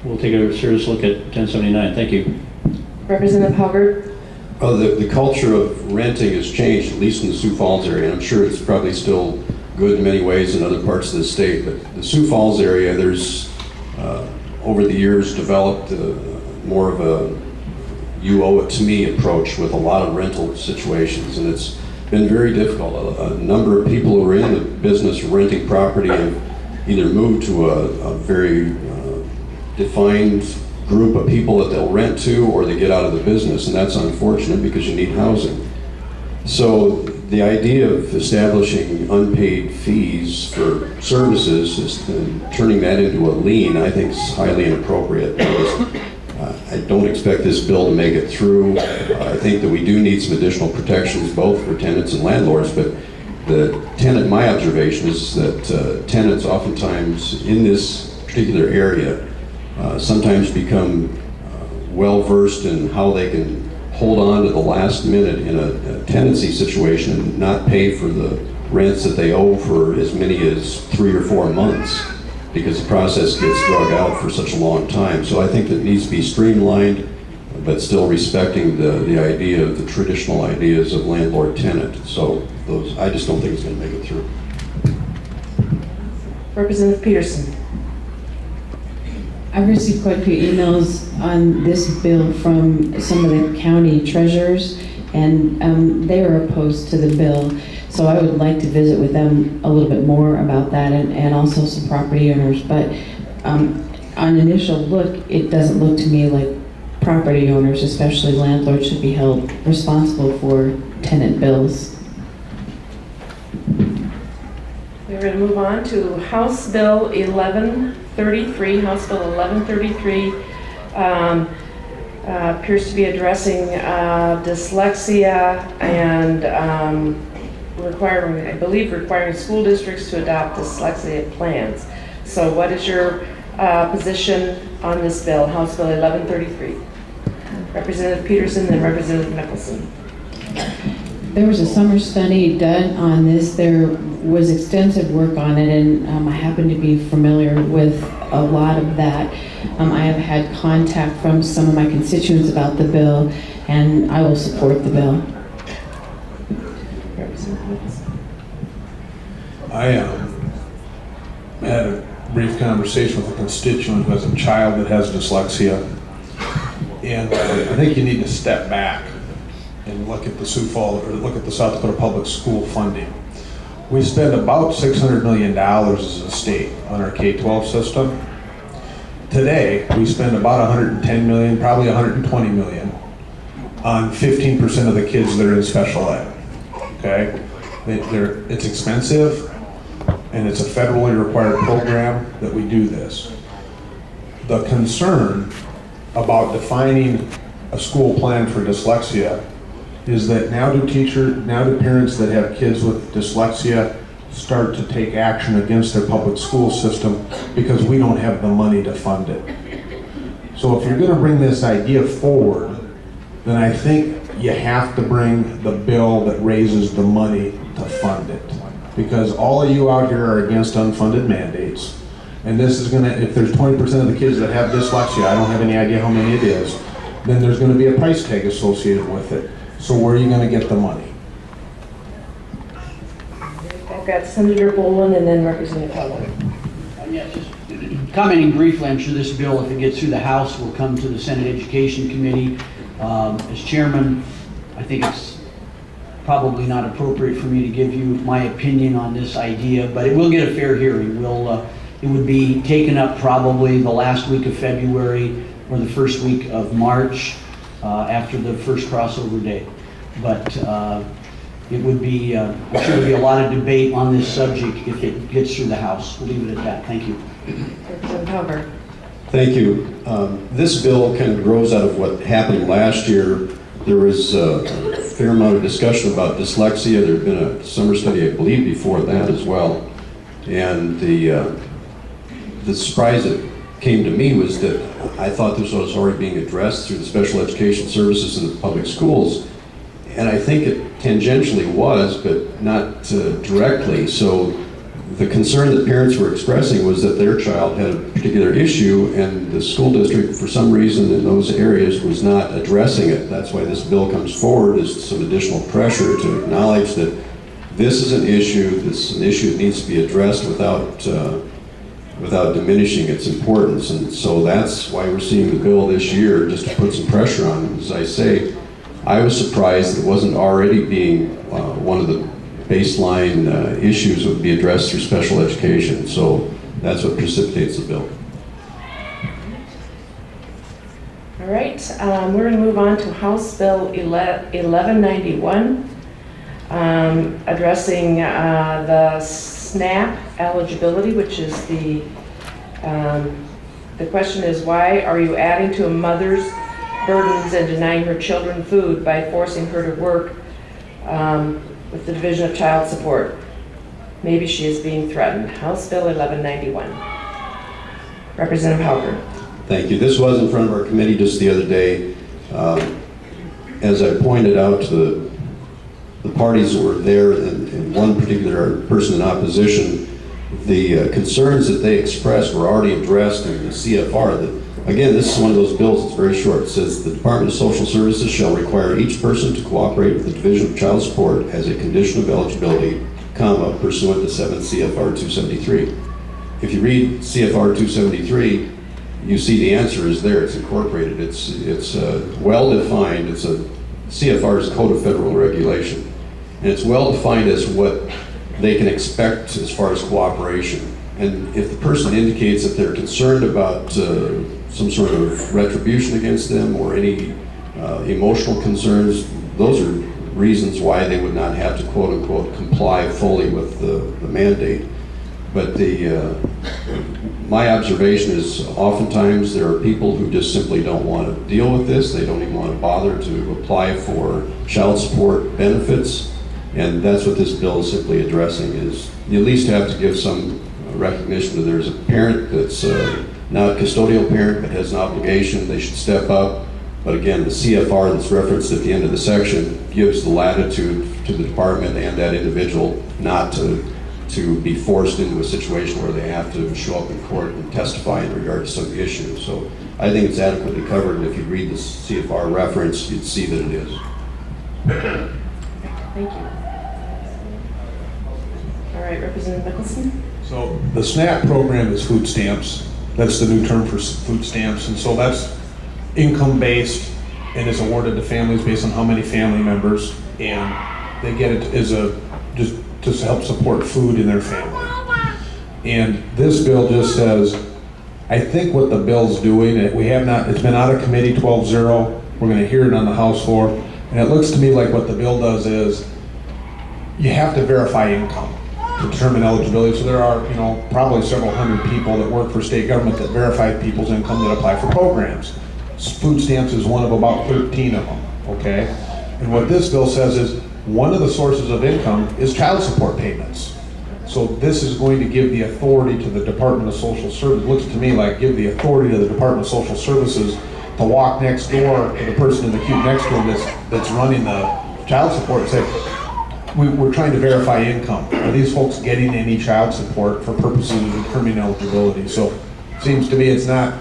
G: we'll take a serious look at 1079. Thank you.
B: Representative Hubbard.
C: Well, the culture of renting has changed, at least in the Sioux Falls area, and I'm sure it's probably still good in many ways in other parts of the state, but the Sioux Falls area, there's over the years developed more of a you owe it to me approach with a lot of rental situations, and it's been very difficult. A number of people who are in the business of renting property have either moved to a very defined group of people that they'll rent to, or they get out of the business, and that's unfortunate because you need housing. So the idea of establishing unpaid fees for services and turning that into a lien, I think is highly inappropriate. I don't expect this bill to make it through. I think that we do need some additional protections both for tenants and landlords, but my observation is that tenants oftentimes in this particular area sometimes become well-versed in how they can hold on to the last minute in a tenancy situation and not pay for the rents that they owe for as many as 3 or 4 months, because the process gets drug out for such a long time. So I think that it needs to be streamlined, but still respecting the idea of the traditional ideas of landlord-tenant. So I just don't think it's going to make it through.
B: Representative Peterson.
D: I've received quite a few emails on this bill from some of the county treasurers, and they are opposed to the bill. So I would like to visit with them a little bit more about that, and also some property owners. But on initial look, it doesn't look to me like property owners, especially landlords, should be held responsible for tenant bills.
B: We're going to move on to House Bill 1133. House Bill 1133 appears to be addressing dyslexia and requiring school districts to adopt dyslexia plans. So what is your position on this bill, House Bill 1133? Representative Peterson, then Representative Mickelson.
D: There was a summer study done on this. There was extensive work on it, and I happen to be familiar with a lot of that. I have had contact from some of my constituents about the bill, and I will support the bill.
H: I had a brief conversation with a constituent who has a child that has dyslexia. And I think you need to step back and look at the Sioux Falls, or look at the South Dakota Public School funding. We spend about $600 million as a state on our K-12 system. Today, we spend about $110 million, probably $120 million on 15% of the kids that are in special ed, okay? It's expensive, and it's a federally required program that we do this. The concern about defining a school plan for dyslexia is that now do parents that have kids with dyslexia start to take action against their public school system because we don't have the money to fund it. So if you're going to bring this idea forward, then I think you have to bring the bill that raises the money to fund it. Because all of you out here are against unfunded mandates. And this is going to, if there's 20% of the kids that have dyslexia, I don't have any idea how many it is, then there's going to be a price tag associated with it. So where are you going to get the money?
B: I've got Senator Boland and then Representative Heller.
E: Yes, just commenting briefly, I'm sure this bill, if it gets through the House, will come to the Senate Education Committee. As chairman, I think it's probably not appropriate for me to give you my opinion on this idea, but it will get a fair hearing. It would be taken up probably the last week of February or the first week of March after the first crossover day. But it would be, I'm sure there'll be a lot of debate on this subject if it gets through the House. We'll leave it at that. Thank you.
B: Representative Heller.
C: Thank you. This bill kind of grows out of what happened last year. There was a fair amount of discussion about dyslexia. There had been a summer study, I believe, before that as well. And the surprise that came to me was that I thought this was already being addressed through the special education services in the public schools. And I think it tangentially was, but not directly. So the concern that parents were expressing was that their child had a particular issue and the school district, for some reason in those areas, was not addressing it. That's why this bill comes forward, is some additional pressure to acknowledge that this is an issue, this is an issue that needs to be addressed without diminishing its importance. And so that's why we're seeing the bill this year, just to put some pressure on it. As I say, I was surprised that it wasn't already being one of the baseline issues that would be addressed through special education. So that's what precipitates the bill.
B: All right, we're going to move on to House Bill 1191, addressing the SNAP eligibility, which is the question is, why are you adding to a mother's burdens and denying her children food by forcing her to work with the Division of Child Support? Maybe she is being threatened. House Bill 1191. Representative Halper.
C: Thank you. This was in front of our committee just the other day. As I pointed out to the parties that were there, and one particular person in opposition, the concerns that they expressed were already addressed in the CFR. Again, this is one of those bills that's very short. It says the Department of Social Services shall require each person to cooperate with the Division of Child Support as a condition of eligibility, comma, pursuant to 7 CFR 273. If you read CFR 273, you see the answer is there. It's incorporated. It's well defined. It's a CFR's Code of Federal Regulation, and it's well defined as what they can expect as far as cooperation. And if the person indicates that they're concerned about some sort of retribution against them or any emotional concerns, those are reasons why they would not have to quote unquote comply fully with the mandate. But my observation is oftentimes there are people who just simply don't want to deal with this. They don't even want to bother to apply for child support benefits. And that's what this bill is simply addressing, is you at least have to give some recognition that there's a parent that's not a custodial parent but has an obligation. They should step up. But again, the CFR that's referenced at the end of the section gives the latitude to the department and that individual not to to be forced into a situation where they have to show up in court and testify in regard to some issue. So I think it's adequately covered, and if you read the CFR reference, you'd see that it is.
B: Thank you. All right, Representative Mickelson?
H: So the SNAP program is food stamps. That's the new term for food stamps. And so that's income-based and is awarded to families based on how many family members, and they get it as just to help support food in their family. And this bill just says, I think what the bill's doing, it's been out of committee 12-0. We're going to hear it on the House floor. And it looks to me like what the bill does is you have to verify income to determine eligibility. So there are, probably several hundred people that work for state government that verify people's income that apply for programs. Food stamps is one of about 13 of them, okay? And what this bill says is one of the sources of income is child support payments. So this is going to give the authority to the Department of Social Services, looks to me like give the authority to the Department of Social Services to walk next door to the person in the cube next to them that's running the child support and say, we're trying to verify income. Are these folks getting any child support for purposes of determining eligibility? So it seems to me it's not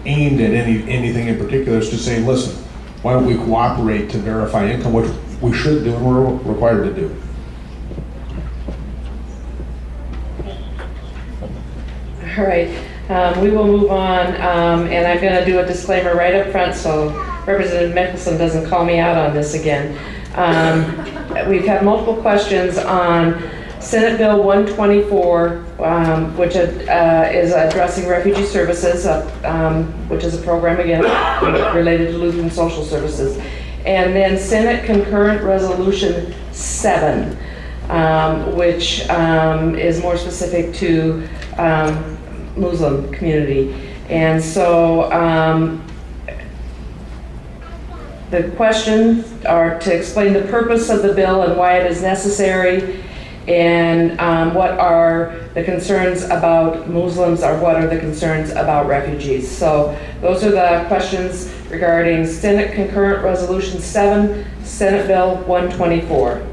H: aimed at anything in particular. It's just saying, listen, why don't we cooperate to verify income, which we should do and we're required to do.
B: All right, we will move on, and I'm going to do a disclaimer right up front so Representative Mickelson doesn't call me out on this again. We've had multiple questions on Senate Bill 124, which is addressing refugee services, which is a program, again, related to Lutheran social services. And then Senate Concurrent Resolution 7, which is more specific to Muslim community. And so the questions are to explain the purpose of the bill and why it is necessary, and what are the concerns about Muslims, or what are the concerns about refugees. So those are the questions regarding Senate Concurrent Resolution 7, Senate Bill 124.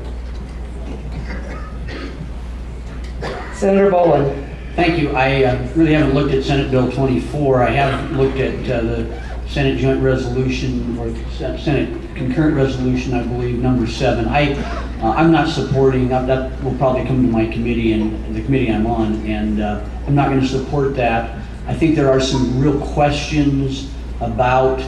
B: Senator Boland.
E: Thank you. I really haven't looked at Senate Bill 24. I have looked at the Senate Joint Resolution, or Senate Concurrent Resolution, I believe, number 7. I'm not supporting that. Will probably come to my committee and the committee I'm on, and I'm not going to support that. I think there are some real questions about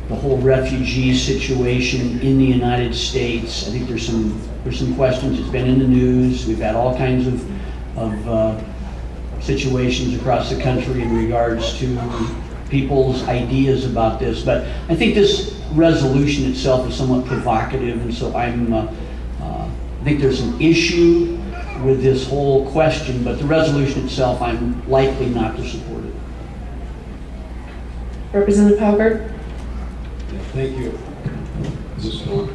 E: the whole refugee situation in the United States. I think there's some questions. It's been in the news. We've had all kinds of situations across the country in regards to people's ideas about this. But I think this resolution itself is somewhat provocative, and so I think there's an issue with this whole question, but the resolution itself, I'm likely not to support it.
B: Representative Halbert.
C: Thank you. Is this on?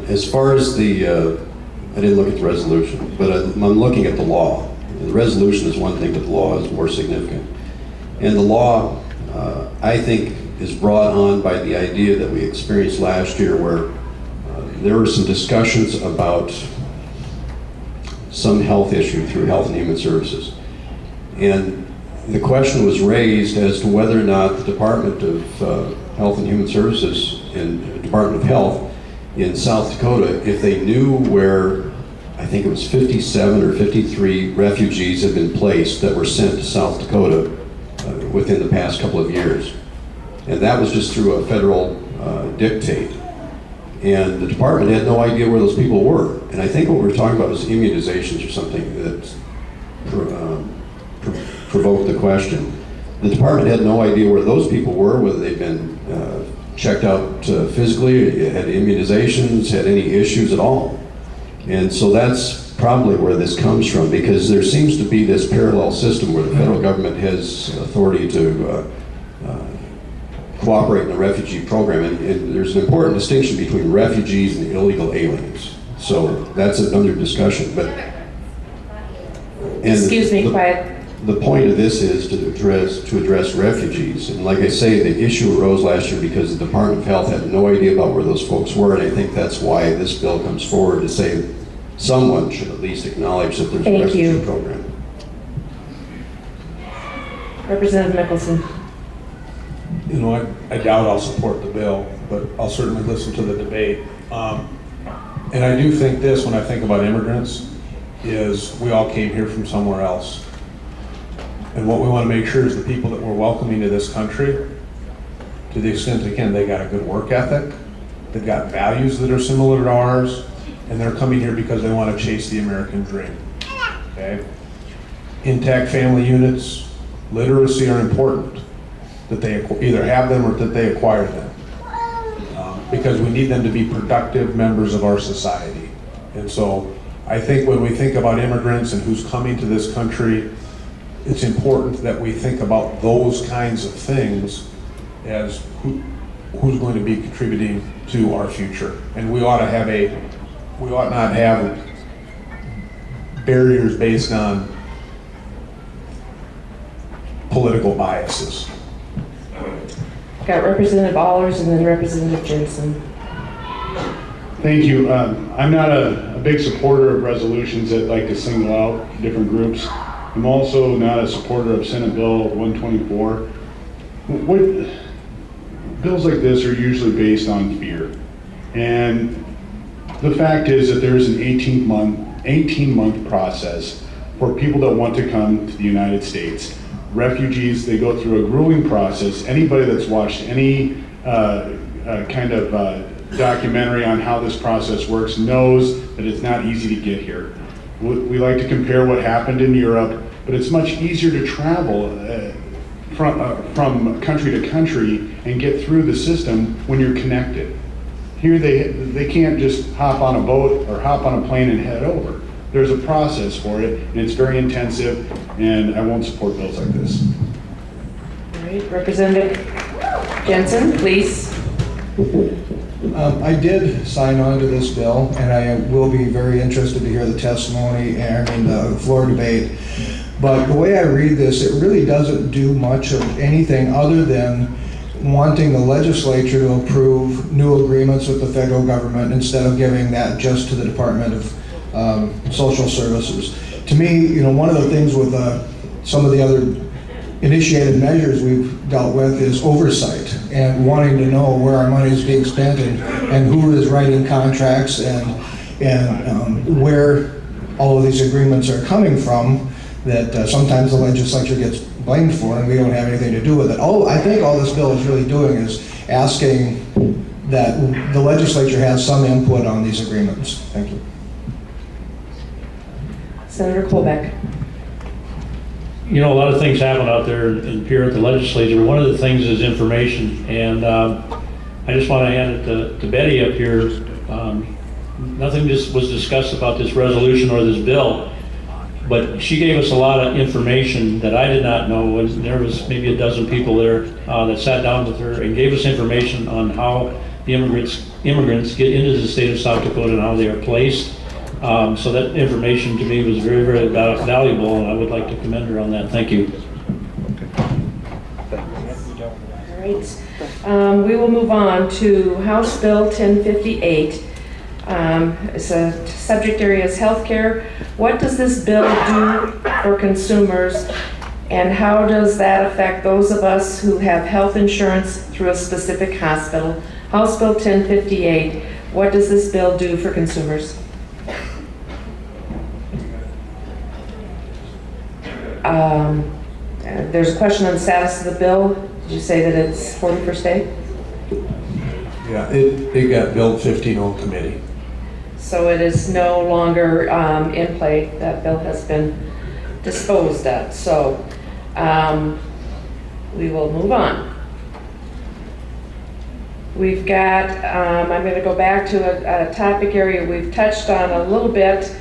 C: As far as I didn't look at the resolution, but I'm looking at the law. The resolution is one thing, but the law is more significant. And the law, I think, is brought on by the idea that we experienced last year, where there were some discussions about some health issue through Health and Human Services. And the question was raised as to whether or not the Department of Health and Human Services and Department of Health in South Dakota, if they knew where, I think it was 57 or 53 refugees had been placed that were sent to South Dakota within the past couple of years. And that was just through a federal dictate. And the department had no idea where those people were. And I think what we're talking about was immunizations or something that provoked the question. The department had no idea where those people were, whether they'd been checked out physically, had immunizations, had any issues at all. And so that's probably where this comes from, because there seems to be this parallel system where the federal government has authority to cooperate in the refugee program. And there's an important distinction between refugees and illegal aliens. So that's another discussion. But
B: Excuse me, quiet.
C: The point of this is to address refugees. And like I say, the issue arose last year because the Department of Health had no idea about where those folks were, and I think that's why this bill comes forward to say someone should at least acknowledge that there's a
B: Thank
C: refugee
B: you.
C: program.
B: Representative Mickelson.
H: You know, I doubt I'll support the bill, but I'll certainly listen to the debate. And I do think this, when I think about immigrants, is we all came here from somewhere else. And what we want to make sure is the people that we're welcoming to this country, to the extent they can, they got a good work ethic, they've got values that are similar to ours, and they're coming here because they want to chase the American dream. Okay? Intact family units, literacy are important, that they either have them or that they acquire them. Because we need them to be productive members of our society. And so I think when we think about immigrants and who's coming to this country, it's important that we think about those kinds of things as who's going to be contributing to our future. And we ought not have barriers based on political biases.
B: Got Representative Allers and then Representative Jensen.
I: Thank you. I'm not a big supporter of resolutions that like to single out different groups. I'm also not a supporter of Senate Bill 124. Bills like this are usually based on fear. And the fact is that there is an 18-month process for people that want to come to the United States. Refugees, they go through a grueling process. Anybody that's watched any kind of documentary on how this process works knows that it's not easy to get here. We like to compare what happened in Europe, but it's much easier to travel from country to country and get through the system when you're connected. Here they can't just hop on a boat or hop on a plane and head over. There's a process for it, and it's very intensive, and I won't support bills like this.
B: All right, Representative Jensen, please.
F: I did sign on to this bill, and I will be very interested to hear the testimony, the floor debate. But the way I read this, it really doesn't do much of anything other than wanting the legislature to approve new agreements with the federal government instead of giving that just to the Department of Social Services. To me, one of the things with some of the other initiated measures we've dealt with is oversight and wanting to know where our money is being spent and who is writing contracts and where all of these agreements are coming from that sometimes the legislature gets blamed for and we don't have anything to do with it. I think all this bill is really doing is asking that the legislature has some input on these agreements. Thank you.
B: Senator Colbeck.
G: A lot of things happen out there in Pierre at the legislature. One of the things is information, and I just want to hand it to Betty up here. Nothing just was discussed about this resolution or this bill, but she gave us a lot of information that I did not know, and there was maybe a dozen people there that sat down with her and gave us information on how the immigrants get into the state of South Dakota and how they are placed. So that information to me was very, very valuable, and I would like to commend her on that. Thank you.
B: All right. We will move on to House Bill 1058. It's a subject area is healthcare. What does this bill do for consumers, and how does that affect those of us who have health insurance through a specific hospital? House Bill 1058. What does this bill do for consumers? There's a question on the status of the bill. Did you say that it's 41st day?
H: Yeah, it got billed 15 on committee.
B: So it is no longer in play. That bill has been disposed of. So we will move on. We've got, I'm going to go back to a topic area we've touched on a little bit.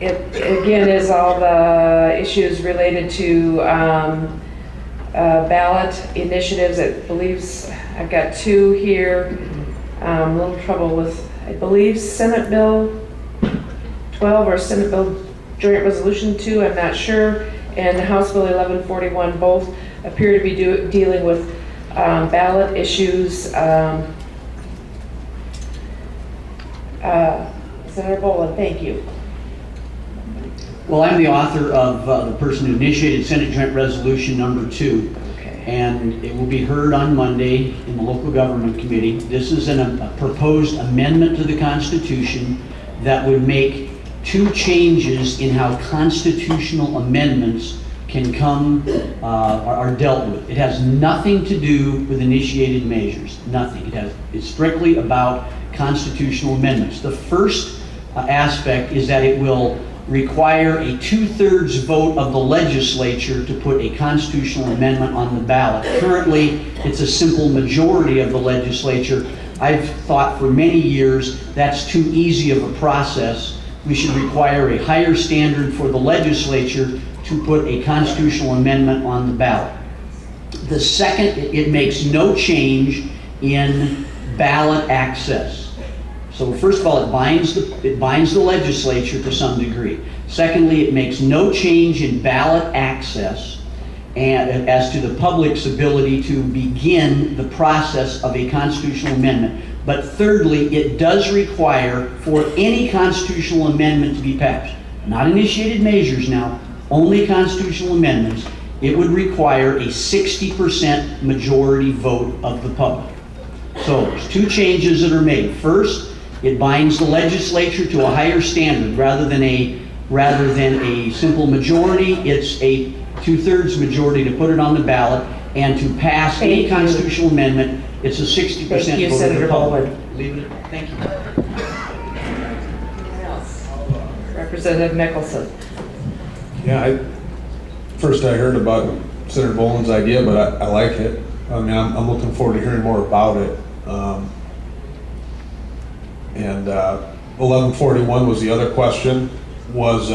B: It again is all the issues related to ballot initiatives. It believes I've got two here. A little trouble with, I believe, Senate Bill 12 or Senate Bill Joint Resolution 2. I'm not sure. And House Bill 1141 both appear to be dealing with ballot issues Senator Boland, thank you.
E: Well, I'm the author of the person who initiated Senate Joint Resolution number 2.
B: Okay.
E: And it will be heard on Monday in the local government committee. This is a proposed amendment to the Constitution that would make 2 changes in how constitutional amendments can come, are dealt with. It has nothing to do with initiated measures, nothing. It's strictly about constitutional amendments. The first aspect is that it will require a 2/3 vote of the legislature to put a constitutional amendment on the ballot. Currently, it's a simple majority of the legislature. I've thought for many years that's too easy of a process. We should require a higher standard for the legislature to put a constitutional amendment on the ballot. The second, it makes no change in ballot access. So first of all, it binds the legislature to some degree. Secondly, it makes no change in ballot access and as to the public's ability to begin the process of a constitutional amendment. But thirdly, it does require for any constitutional amendment to be passed, not initiated measures now, only constitutional amendments, it would require a 60% majority vote of the public. So there's 2 changes that are made. First, it binds the legislature to a higher standard rather than a simple majority. It's a 2/3 majority to put it on the ballot, and to pass any constitutional amendment, it's a 60% vote
B: Thank you,
E: of the
B: Senator
E: public.
B: Boland.
E: Leave it. Thank you.
B: Anyone else? Representative Mickelson.
H: Yeah, first I heard about Senator Boland's idea, but I like it. I mean, I'm looking forward to hearing more about it. And 1141 was the other question, was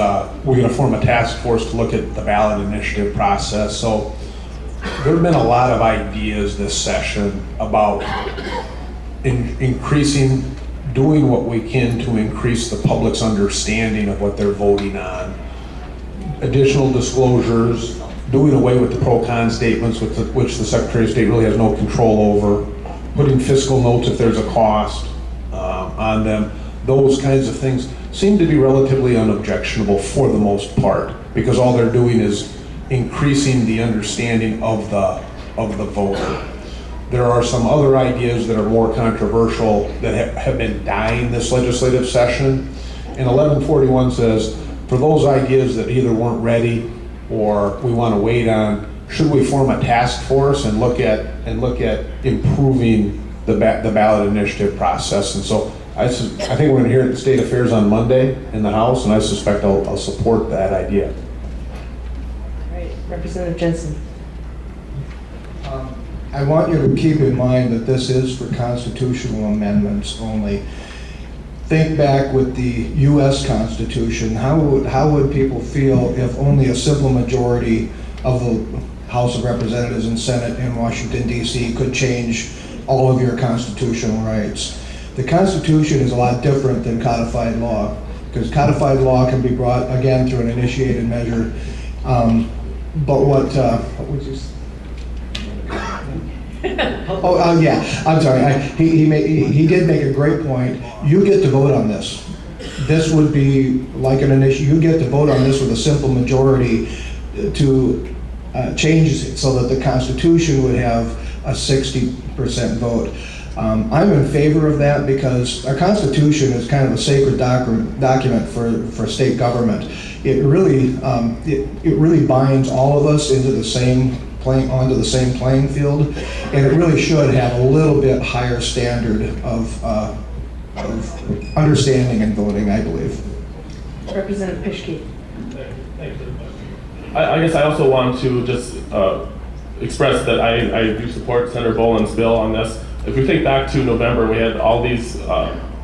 H: we're going to form a task force to look at the ballot initiative process. So there have been a lot of ideas this session about increasing, doing what we can to increase the public's understanding of what they're voting on. Additional disclosures, doing away with the pro-con statements which the Secretary of State really has no control over, putting fiscal notes if there's a cost on them. Those kinds of things seem to be relatively unobjectionable for the most part, because all they're doing is increasing the understanding of the voter. There are some other ideas that are more controversial that have been dying this legislative session. And 1141 says, for those ideas that either weren't ready or we want to wait on, should we form a task force and look at improving the ballot initiative process? And so I think we're going to hear it at State Affairs on Monday in the House, and I suspect I'll support that idea.
B: All right, Representative Jensen.
F: I want you to keep in mind that this is for constitutional amendments only. Think back with the U.S. Constitution. How would people feel if only a simple majority of the House of Representatives and Senate in Washington, D.C. could change all of your constitutional rights? The Constitution is a lot different than codified law, because codified law can be brought, again, through an initiated measure. But what was this? Yeah, I'm sorry. He did make a great point. You get to vote on this. This would be like an initiative. You get to vote on this with a simple majority to change it so that the Constitution would have a 60% vote. I'm in favor of that because our Constitution is kind of a sacred document for state government. It really binds all of us into the same onto the same playing field, and it really should have a little bit higher standard of understanding and voting, I believe.
B: Representative Pischke.
J: I guess I also want to just express that I do support Senator Boland's bill on this. If we think back to November, we had all these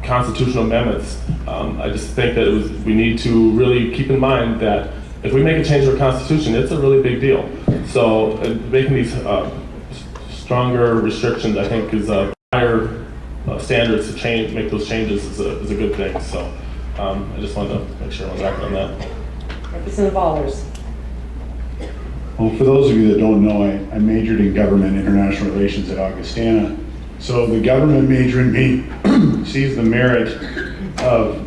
J: constitutional amendments. I just think that we need to really keep in mind that if we make a change to our Constitution, it's a really big deal. So making these stronger restrictions, I think, is higher standards to make those changes is a good thing. So I just wanted to make sure I'm on the record on that.
B: Representative Allers.
I: Well, for those of you that don't know, I majored in government international relations at Augustana. So the government major in me sees the merit of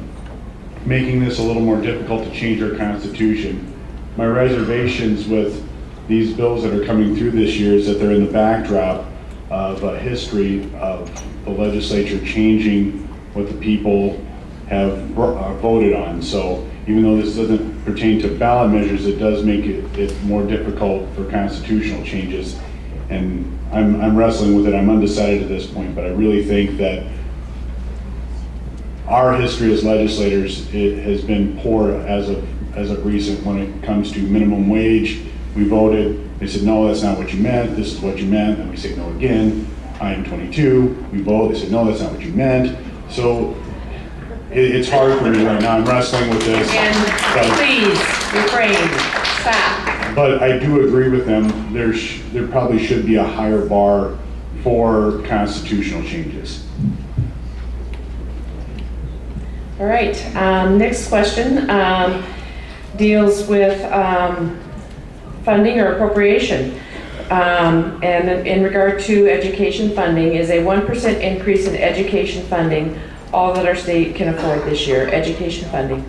I: making this a little more difficult to change our constitution. My reservations with these bills that are coming through this year is that they're in the backdrop of a history of the legislature changing what the people have voted on. So even though this doesn't pertain to ballot measures, it does make it more difficult for constitutional changes. And I'm wrestling with it. I'm undecided at this point, but I really think that our history as legislators, it has been poor as of recent when it comes to minimum wage. We voted, they said, no, that's not what you meant, this is what you meant, and we say no again. Item 22, we vote, they said, no, that's not what you meant. So it's hard for me right now, I'm wrestling with this.
B: And please, refrain, stop.
I: But I do agree with them, there probably should be a higher bar for constitutional changes.
B: All right, next question deals with funding or appropriation. And in regard to education funding, is a 1% increase in education funding all that our state can afford this year? Education funding.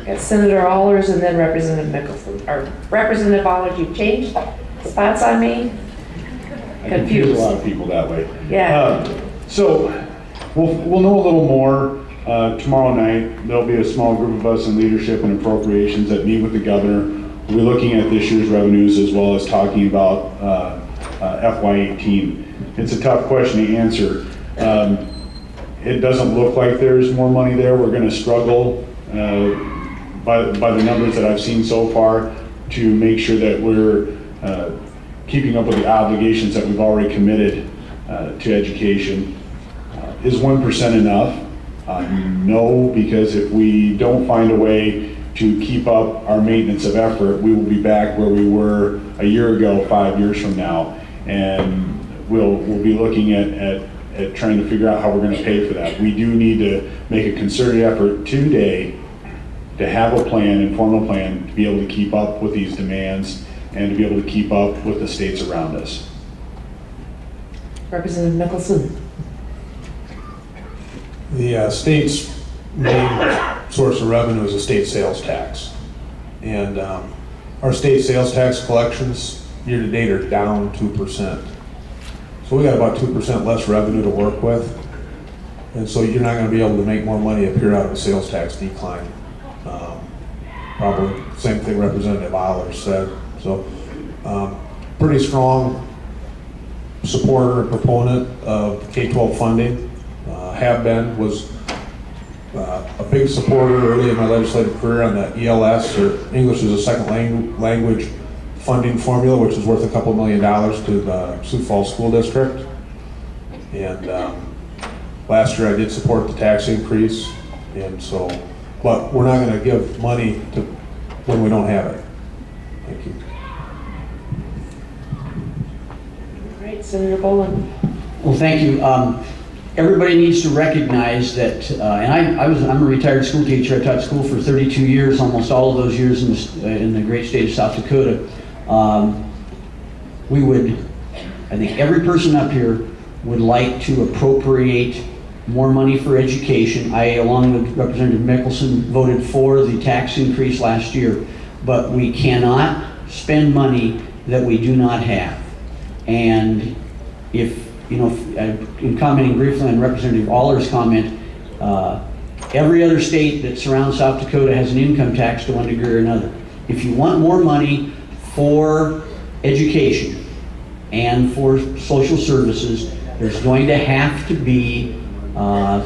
B: Got Senator Allers and then Representative Mickelson. Or Representative Allers, you've changed spots on me?
I: I confuse a lot of people that way.
B: Yeah.
I: So we'll know a little more tomorrow night. There'll be a small group of us in leadership and appropriations that meet with the governor. We'll be looking at this year's revenues as well as talking about FY18. It's a tough question to answer. It doesn't look like there's more money there. We're going to struggle by the numbers that I've seen so far to make sure that we're keeping up with the obligations that we've already committed to education. Is 1% enough? No, because if we don't find a way to keep up our maintenance of effort, we will be back where we were a year ago, 5 years from now, and we'll be looking at trying to figure out how we're going to pay for that. We do need to make a concerted effort today to have a plan, informal plan, to be able to keep up with these demands and to be able to keep up with the states around us.
B: Representative Mickelson.
K: The state's main source of revenue is the state sales tax. And our state sales tax collections year to date are down 2%. So we got about 2% less revenue to work with. And so you're not going to be able to make more money up here out of a sales tax decline. Probably same thing Representative Allers said. So pretty strong supporter and proponent of K-12 funding. Have been, was a big supporter early in my legislative career on the ELS, or English as a Second Language funding formula, which is worth a couple $1 million to the Sioux Falls School District. And last year I did support the tax increase, and so, but we're not going to give money to when we don't have it. Thank you.
B: All right, Senator Boland.
E: Well, thank you. Everybody needs to recognize that, and I'm a retired school teacher. I taught school for 32 years, almost all of those years in the great state of South Dakota. We would, I think every person up here would like to appropriate more money for education. I, along with Representative Mickelson, voted for the tax increase last year, but we cannot spend money that we do not have. And if, you know, in commenting briefly on Representative Allers' comment, every other state that surrounds South Dakota has an income tax to one degree or another. If you want more money for education and for social services, there's going to have to be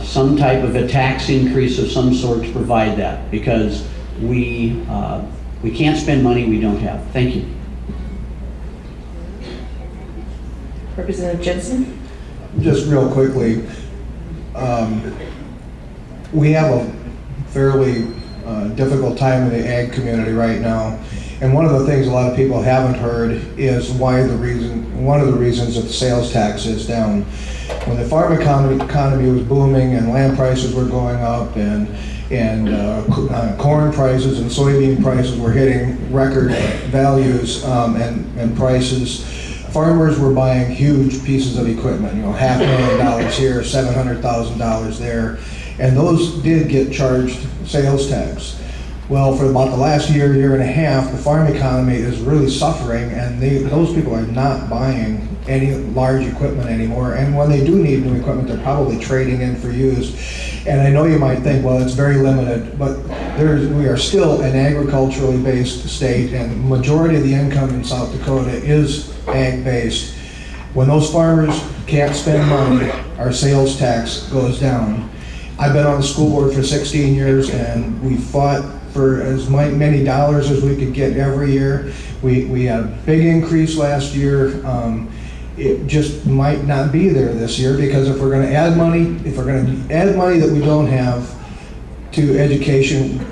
E: some type of a tax increase of some sort to provide that, because we can't spend money we don't have. Thank you.
B: Representative Jensen.
F: Just real quickly, we have a fairly difficult time in the ag community right now, and one of the things a lot of people haven't heard is one of the reasons that the sales tax is down. When the farm economy was booming and land prices were going up and corn prices and soybean prices were hitting record values and prices, farmers were buying huge pieces of equipment, you know, $500,000 here, $700,000 there, and those did get charged sales tax. Well, for about the last year, year and a half, the farm economy is really suffering, and those people are not buying any large equipment anymore. And when they do need new equipment, they're probably trading in for used. And I know you might think, well, it's very limited, but we are still an agriculturally based state, and majority of the income in South Dakota is ag-based. When those farmers can't spend money, our sales tax goes down. I've been on the school board for 16 years, and we fought for as many dollars as we could get every year. We had a big increase last year. It just might not be there this year, because if we're going to add money, that we don't have to education,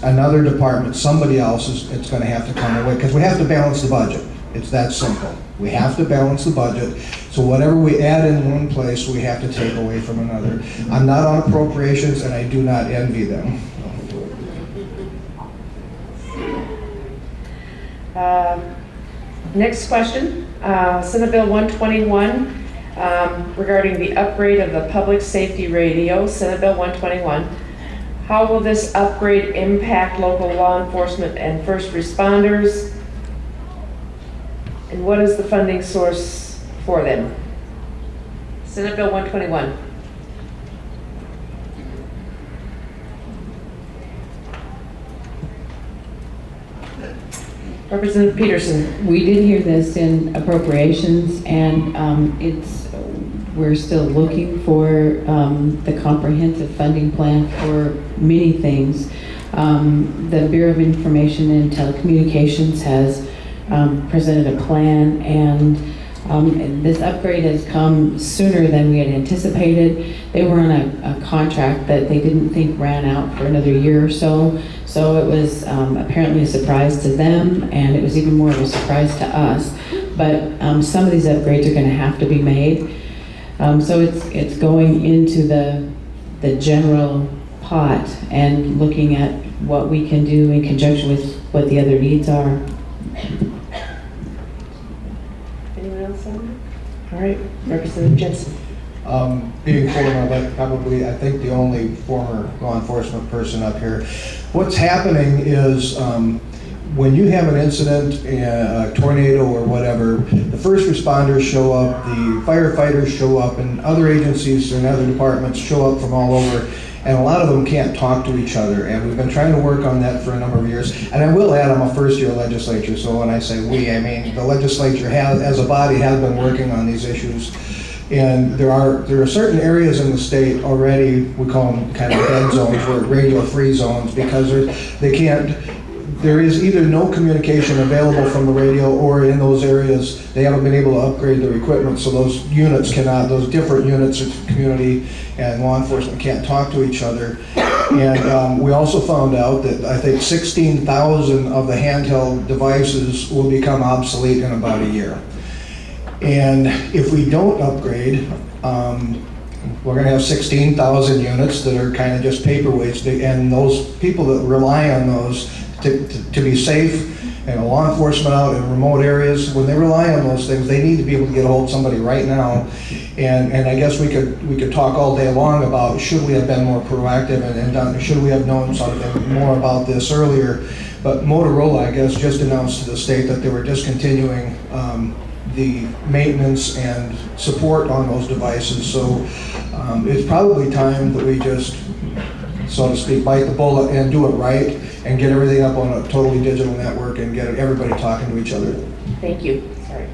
F: another department, somebody else it's going to have to come away, because we have to balance the budget. It's that simple. We have to balance the budget. So whatever we add in one place, we have to take away from another. I'm not on appropriations, and I do not envy them.
B: Next question, Senate Bill 121, regarding the upgrade of the public safety radio, Senate Bill 121. How will this upgrade impact local law enforcement and first responders? And what is the funding source for them? Senate Bill 121. Representative Peterson.
D: We did hear this in appropriations, and we're still looking for the comprehensive funding plan for many things. The Bureau of Information and Telecommunications has presented a plan, and this upgrade has come sooner than we had anticipated. They were on a contract that they didn't think ran out for another year or so. So it was apparently a surprise to them, and it was even more of a surprise to us. But some of these upgrades are going to have to be made. So it's going into the general pot and looking at what we can do in conjunction with what the other needs are.
B: Anyone else on that? All right, Representative Jensen.
F: Being former, probably, I think, the only former law enforcement person up here. What's happening is when you have an incident, a tornado or whatever, the first responders show up, the firefighters show up, and other agencies and other departments show up from all over, and a lot of them can't talk to each other, and we've been trying to work on that for a number of years. And I will add, I'm a first-year legislature, so when I say we, I mean the legislature has, as a body, has been working on these issues. And there are certain areas in the state already, we call them kind of dead zones, or radio-free zones, because there is either no communication available from the radio, or in those areas they haven't been able to upgrade their equipment, so those different units of community and law enforcement can't talk to each other. And we also found out that I think 16,000 of the handheld devices will become obsolete in about a year. And if we don't upgrade, we're going to have 16,000 units that are kind of just paperweights, and those people that rely on those to be safe, and law enforcement out in remote areas, when they rely on those things, they need to be able to get a hold of somebody right now. And I guess we could talk all day long about should we have been more proactive and done, should we have known something more about this earlier. But Motorola, I guess, just announced to the state that they were discontinuing the maintenance and support on those devices. So it's probably time that we just, so to speak, bite the bullet and do it right and get everything up on a totally digital network and get everybody talking to each other.
B: Thank you. Sorry.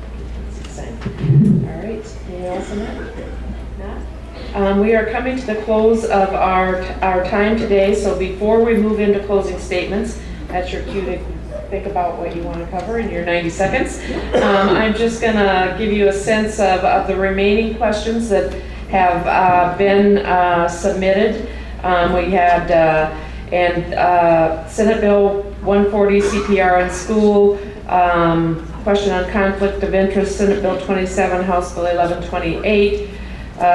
B: All right. Anyone else on that? We are coming to the close of our time today, so before we move into closing statements, that's your cue to think about what you want to cover in your 90 seconds. I'm just going to give you a sense of the remaining questions that have been submitted. We had Senate Bill 140, CPR in school, question on conflict of interest, Senate Bill 27, House Bill 1128,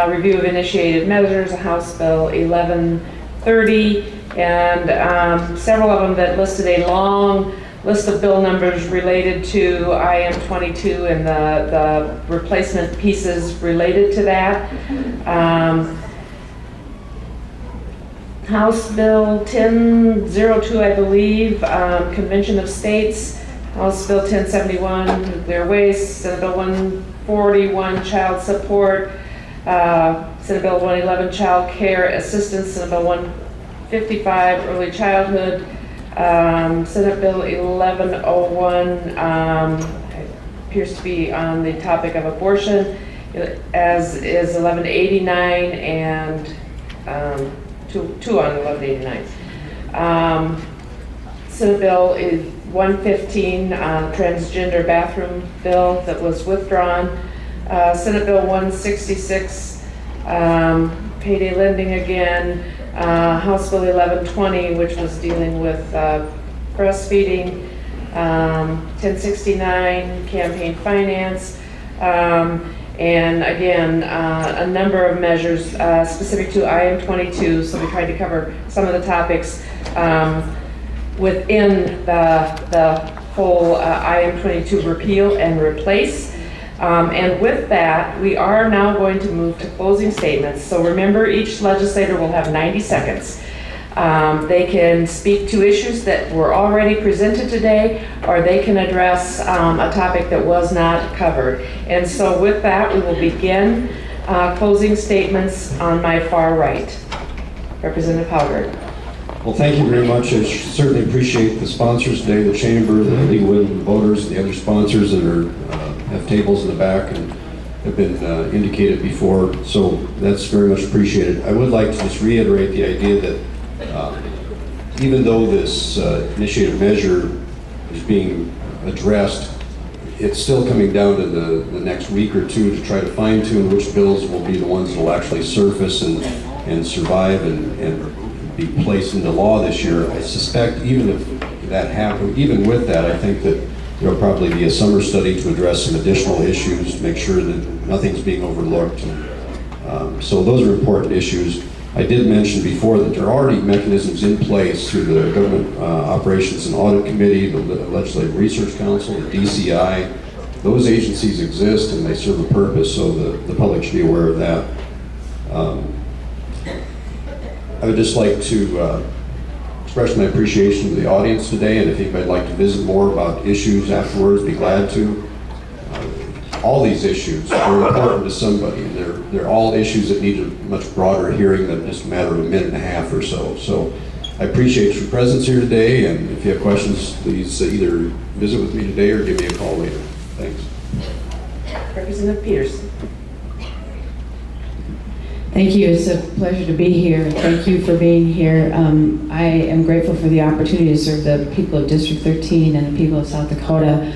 B: review of initiated measures, House Bill 1130, and several of them that listed a long list of bill numbers related to IM 22 and the replacement pieces related to that. House Bill 1002, I believe, Convention of States. House Bill 1071, nuclear waste. Senate Bill 141, child support. Senate Bill 111, child care assistance. Senate Bill 155, early childhood. Senate Bill 1101 appears to be on the topic of abortion, as is 1189 and two on 1189. Senate Bill is 115, transgender bathroom bill that was withdrawn. Senate Bill 166, payday lending again. House Bill 1120, which was dealing with breastfeeding. 1069, campaign finance. And again, a number of measures specific to IM 22, so we tried to cover some of the topics within the whole IM 22 repeal and replace. And with that, we are now going to move to closing statements. So remember, each legislator will have 90 seconds. They can speak to issues that were already presented today, or they can address a topic that was not covered. And so with that, we will begin closing statements on my far right. Representative Howard.
C: Well, thank you very much. I certainly appreciate the sponsors today, the Chamber, the League of Women Voters, the other sponsors that are have tables in the back and have been indicated before. So that's very much appreciated. I would like to just reiterate the idea that even though this initiative measure is being addressed, it's still coming down to the next week or two to try to fine tune which bills will be the ones that will actually surface and survive and be placed into law this year. I suspect even if that happens, even with that, I think that there will probably be a summer study to address some additional issues, to make sure that nothing's being overlooked. So those are important issues. I did mention before that there are already mechanisms in place through the Government Operations and Audit Committee, the Legislative Research Council, the DCI. Those agencies exist and they serve a purpose, so the public should be aware of that. I would just like to express my appreciation to the audience today, and if anybody'd like to visit more about issues afterwards, be glad to. All these issues are important to somebody, and they're all issues that need a much broader hearing than just a matter of a minute and a half or so. So I appreciate your presence here today, and if you have questions, please either visit with me today or give me a call later. Thanks.
B: Representative Peterson.
D: Thank you. It's a pleasure to be here. Thank you for being here. I am grateful for the opportunity to serve the people of District 13 and the people of South Dakota.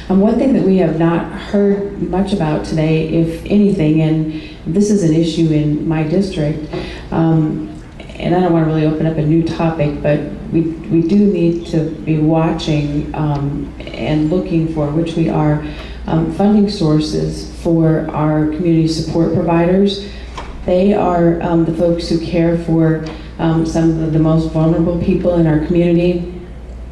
D: One thing that we have not heard much about today, if anything, and this is an issue in my district, and I don't want to really open up a new topic, but we do need to be watching and looking for, which we are, funding sources for our community support providers. They are the folks who care for some of the most vulnerable people in our community.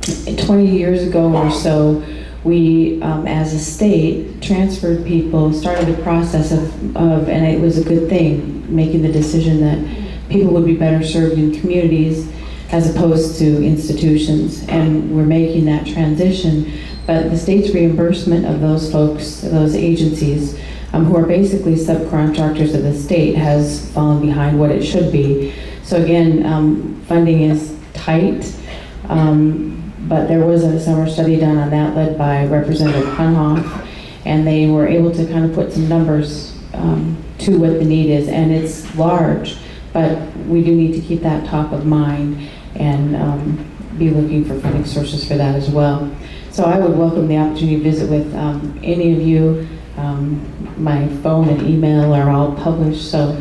D: 20 years ago or so, we, as a state, transferred people, started the process of, and it was a good thing, making the decision that people would be better served in communities as opposed to institutions. And we're making that transition. But the state's reimbursement of those folks, those agencies, who are basically subcontractors of the state, has fallen behind what it should be. So again, funding is tight, but there was a summer study done on that led by Representative Hunhoff, and they were able to kind of put some numbers to what the need is, and it's large, but we do need to keep that top of mind and be looking for funding sources for that as well. So I would welcome the opportunity to visit with any of you. My phone and email are all published, so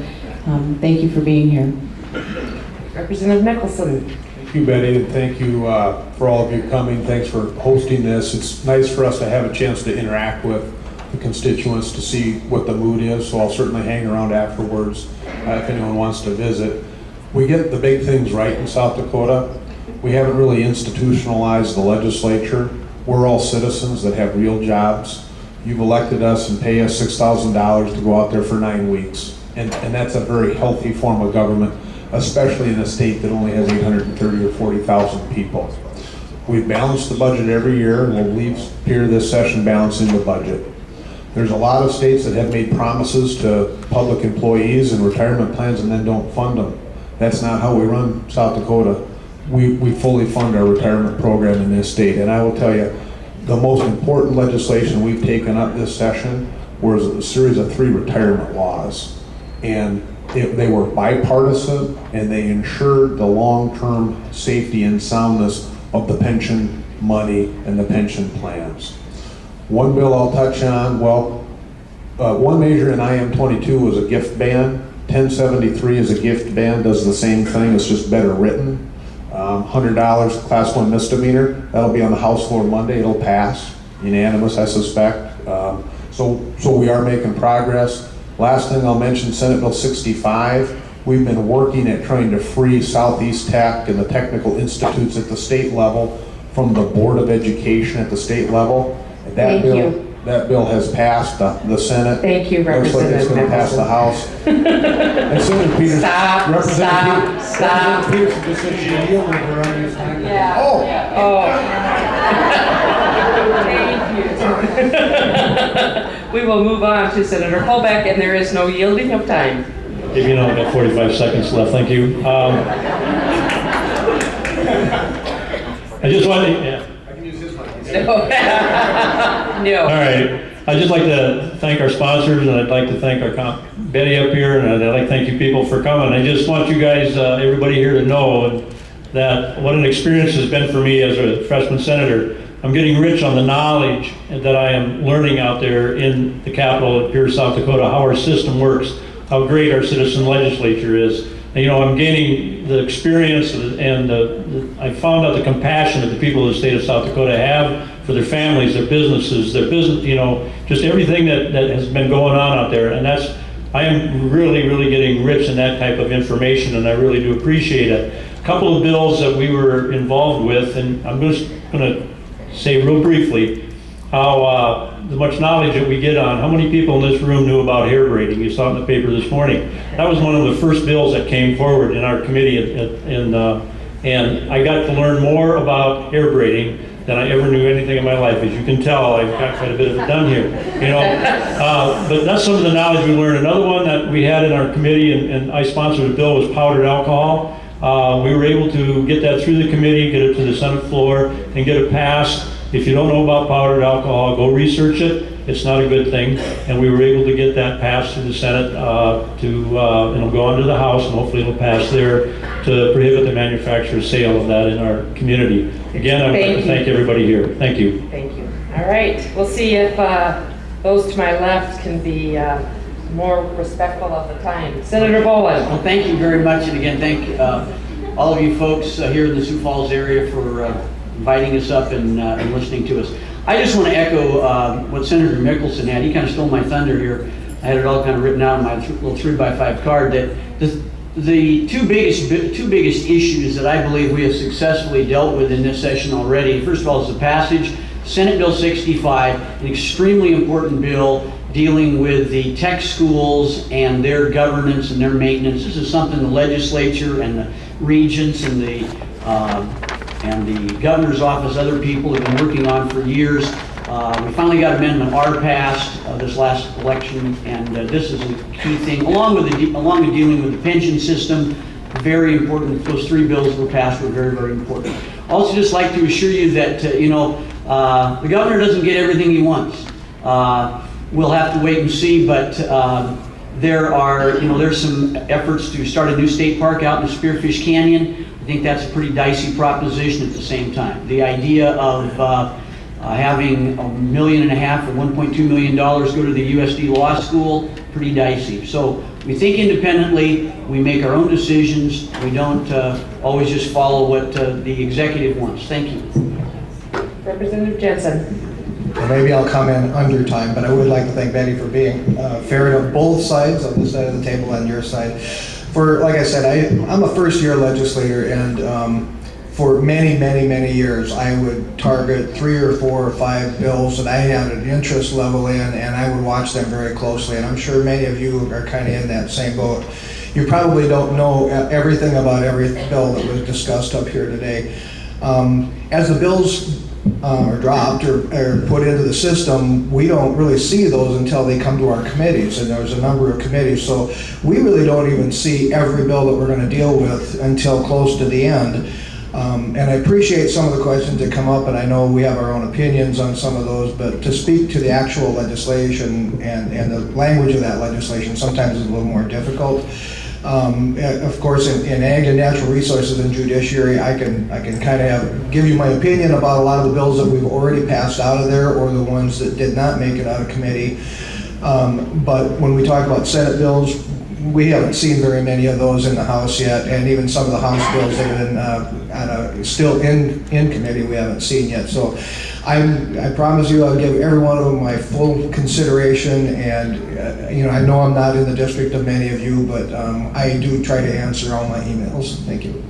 D: thank you for being here.
B: Representative Nicholson.
K: Thank you, Betty, and thank you for all of you coming. Thanks for hosting this. It's nice for us to have a chance to interact with the constituents to see what the mood is, so I'll certainly hang around afterwards if anyone wants to visit. We get the big things right in South Dakota. We haven't really institutionalized the legislature. We're all citizens that have real jobs. You've elected us and pay us $6,000 to go out there for 9 weeks. And that's a very healthy form of government, especially in a state that only has 830 or 40,000 people. We've balanced the budget every year, and we'll leave here this session balancing the budget. There's a lot of states that have made promises to public employees and retirement plans and then don't fund them. That's not how we run South Dakota. We fully fund our retirement program in this state. And I will tell you, the most important legislation we've taken up this session was a series of 3 retirement laws. And they were bipartisan, and they ensured the long-term safety and soundness of the pension money and the pension plans. One bill I'll touch on, one measure in IM 22 was a gift ban. 1073 is a gift ban, does the same thing, it's just better written. $100 class 1 misdemeanor, that'll be on the House floor Monday, it'll pass, unanimous I suspect. So we are making progress. Last thing I'll mention, Senate Bill 65. We've been working at trying to free Southeast Tech and the technical institutes at the state level from the Board of Education at the state level.
B: Thank you.
K: That bill has passed the Senate.
B: Thank you,
K: Looks like it's going to pass the House. And Senator Peterson.
B: Stop.
K: Representative Peterson just said she yielded her unused time.
B: Yeah.
K: Oh.
B: Thank you. We will move on to Senator Colbeck, and there is no yielding of time.
G: If you know, I've got 45 seconds left, thank you. I just wanted to, yeah.
K: I can use his mic.
B: No.
G: All right. I'd just like to thank our sponsors, and I'd like to thank our Betty up here, and I'd like to thank you people for coming. I just want you guys, everybody here to know that what an experience has been for me as a freshman senator. I'm getting rich on the knowledge that I am learning out there in the capital here in South Dakota, how our system works, how great our citizen legislature is. And, you know, I'm gaining the experience and I found out the compassion that the people of the state of South Dakota have for their families, their businesses, you know, just everything that has been going on out there. And I am really, really getting rich in that type of information, and I really do appreciate it. A couple of bills that we were involved with, and I'm just going to say real briefly how the much knowledge that we get on how many people in this room knew about hair braiding. You saw it in the paper this morning. That was one of the first bills that came forward in our committee, and I got to learn more about hair braiding than I ever knew anything in my life. As you can tell, I've got quite a bit of it done here, you know. But that's some of the knowledge we learned. Another one that we had in our committee, and I sponsored a bill, was powdered alcohol. We were able to get that through the committee, get it to the Senate floor, and get it passed. If you don't know about powdered alcohol, go research it. It's not a good thing. And we were able to get that passed through the Senate and it'll go on to the House, and hopefully it'll pass there to prohibit the manufacturer's sale of that in our community. Again, I would like to thank everybody here. Thank you.
B: Thank you. All right. We'll see if those to my left can be more respectful of the time. Senator Boland.
E: Well, thank you very much, and again, thank all of you folks here in the Sioux Falls area for inviting us up and listening to us. I just want to echo what Senator Mickelson had. He kind of stole my thunder here. I had it all kind of written out on my little 3x5 card that the two biggest issues that I believe we have successfully dealt with in this session already. First of all, is the passage, Senate Bill 65, an extremely important bill dealing with the tech schools and their governance and their maintenance. This is something the legislature and the regents and the governor's office, other people have been working on for years. We finally got Amendment R passed this last election, and this is a key thing, along with dealing with the pension system. Very important. Those 3 bills were passed were very, very important. Also, just like to assure you that the governor doesn't get everything he wants. We'll have to wait and see, but there's some efforts to start a new state park out in Spearfish Canyon. I think that's a pretty dicey proposition at the same time. The idea of having $1.5 million or $1.2 million go to the USD Law School, pretty dicey. So we think independently, we make our own decisions, we don't always just follow what the executive wants. Thank you.
B: Representative Jensen.
F: Well, maybe I'll come in under time, but I would like to thank Betty for being fair to both sides, on this side of the table and your side. Like I said, I'm a first-year legislator, and for many, many, many years, I would target 3 or 4 or 5 bills that I had an interest level in, and I would watch them very closely. And I'm sure many of you are kind of in that same boat. You probably don't know everything about every bill that was discussed up here today. As the bills are dropped or put into the system, we don't really see those until they come to our committees, and there's a number of committees, so we really don't even see every bill that we're going to deal with until close to the end. And I appreciate some of the questions that come up, and I know we have our own opinions on some of those, but to speak to the actual legislation and the language of that legislation sometimes is a little more difficult. Of course, in ag and natural resources and judiciary, I can kind of give you my opinion about a lot of the bills that we've already passed out of there, or the ones that did not make it out of committee. But when we talk about Senate bills, we haven't seen very many of those in the House yet, and even some of the House bills that have been still in committee we haven't seen yet. So I promise you I'll give every one of them my full consideration, and I know I'm not in the district of many of you, but I do try to answer all my emails. Thank you.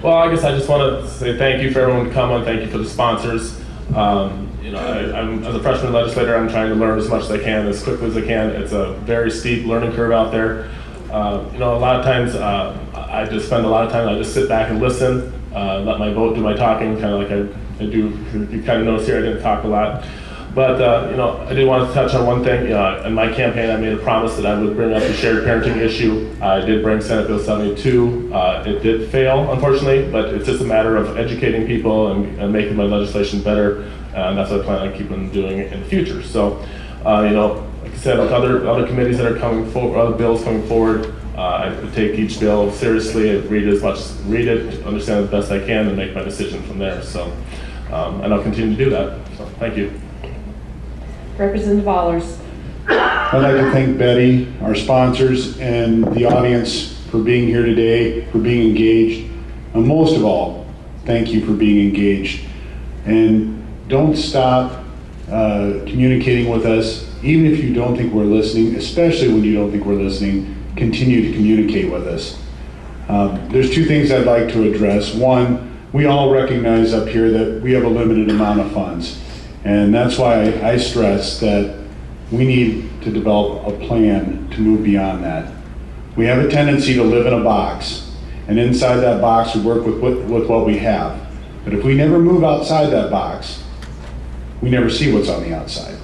J: Well, I guess I just want to say thank you for everyone coming. Thank you for the sponsors. I'm, as a freshman legislator, I'm trying to learn as much as I can, as quickly as I can. It's a very steep learning curve out there. A lot of times I just spend a lot of time, I just sit back and listen, let my vote do my talking, kind of like I do. You kind of notice here I didn't talk a lot. But, I did want to touch on one thing. In my campaign, I made a promise that I would bring up the shared parenting issue. I did bring Senate Bill 72. It did fail, unfortunately, but it's just a matter of educating people and making my legislation better. And that's what I plan on keeping doing in the future. So, like I said, with other committees that are coming forward, other bills coming forward, I take each bill seriously. I read it, understand it the best I can, and make my decision from there. So, and I'll continue to do that. So, thank you.
B: Representative Allers.
I: I'd like to thank Betty, our sponsors, and the audience for being here today, for being engaged. And most of all, thank you for being engaged. And don't stop communicating with us, even if you don't think we're listening, especially when you don't think we're listening, continue to communicate with us. There's 2 things I'd like to address. One, we all recognize up here that we have a limited amount of funds. And that's why I stress that we need to develop a plan to move beyond that. We have a tendency to live in a box, and inside that box we work with what we have. But if we never move outside that box, we never see what's on the outside.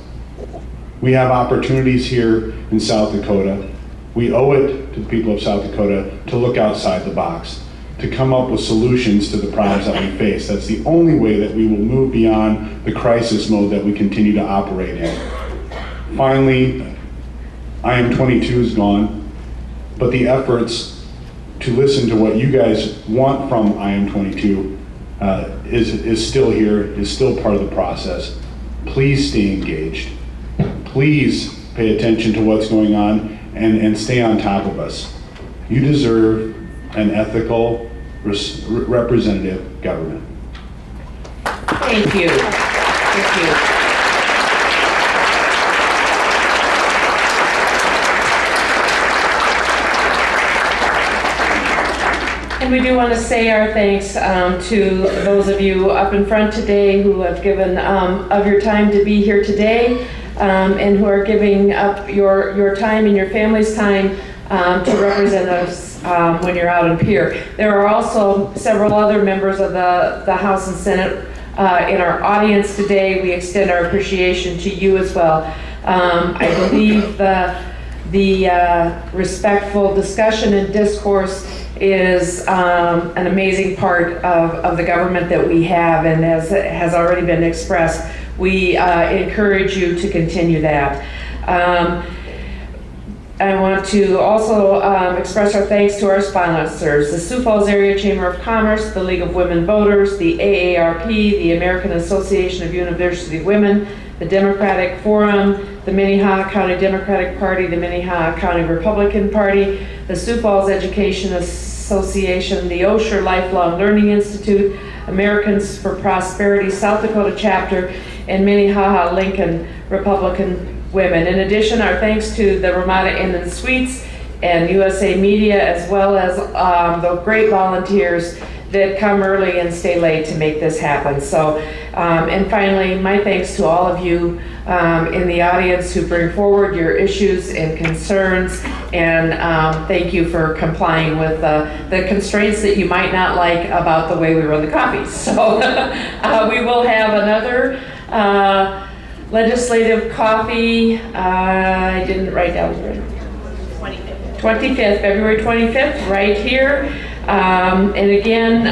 I: We have opportunities here in South Dakota. We owe it to the people of South Dakota to look outside the box, to come up with solutions to the problems that we face. That's the only way that we will move beyond the crisis mode that we continue to operate in. Finally, IM22 is gone, but the efforts to listen to what you guys want from IM22 is still here, is still part of the process. Please stay engaged. Please pay attention to what's going on and stay on top of us. You deserve an ethical, representative government.
B: Thank you. Thank you. And we do want to say our thanks to those of you up in front today who have given of your time to be here today, and who are giving up your time and your family's time to represent us when you're out in Pierre. There are also several other members of the House and Senate in our audience today. We extend our appreciation to you as well. I believe the respectful discussion and discourse is an amazing part of the government that we have, and as has already been expressed, we encourage you to continue that. I want to also express our thanks to our sponsors, the Sioux Falls Area Chamber of Commerce, the League of Women Voters, the AARP, the American Association of University Women, the Democratic Forum, the Minnehaha County Democratic Party, the Minnehaha County Republican Party, the Sioux Falls Education Association, the Osher Lifelong Learning Institute, Americans for Prosperity South Dakota Chapter, and Minnehaha Lincoln Republican Women. In addition, our thanks to the Ramada Inn and Suites and USA Media, as well as the great volunteers that come early and stay late to make this happen. So, and finally, my thanks to all of you in the audience who bring forward your issues and concerns, and thank you for complying with the constraints that you might not like about the way we run the coffee. So we will have another legislative coffee. I didn't write down the 25th, February 25th, right here. And again,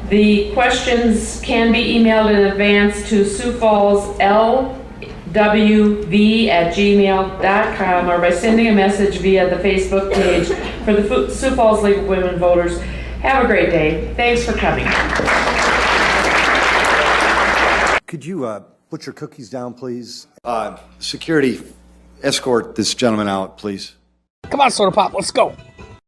B: the questions can be emailed in advance to siouxfallslwv@gmail.com or by sending a message via the Facebook page for the Sioux Falls League of Women Voters. Have a great day. Thanks for coming.
L: Could you put your cookies down, please? Security, escort this gentleman out, please.
M: Come on, Soda Pop, let's go.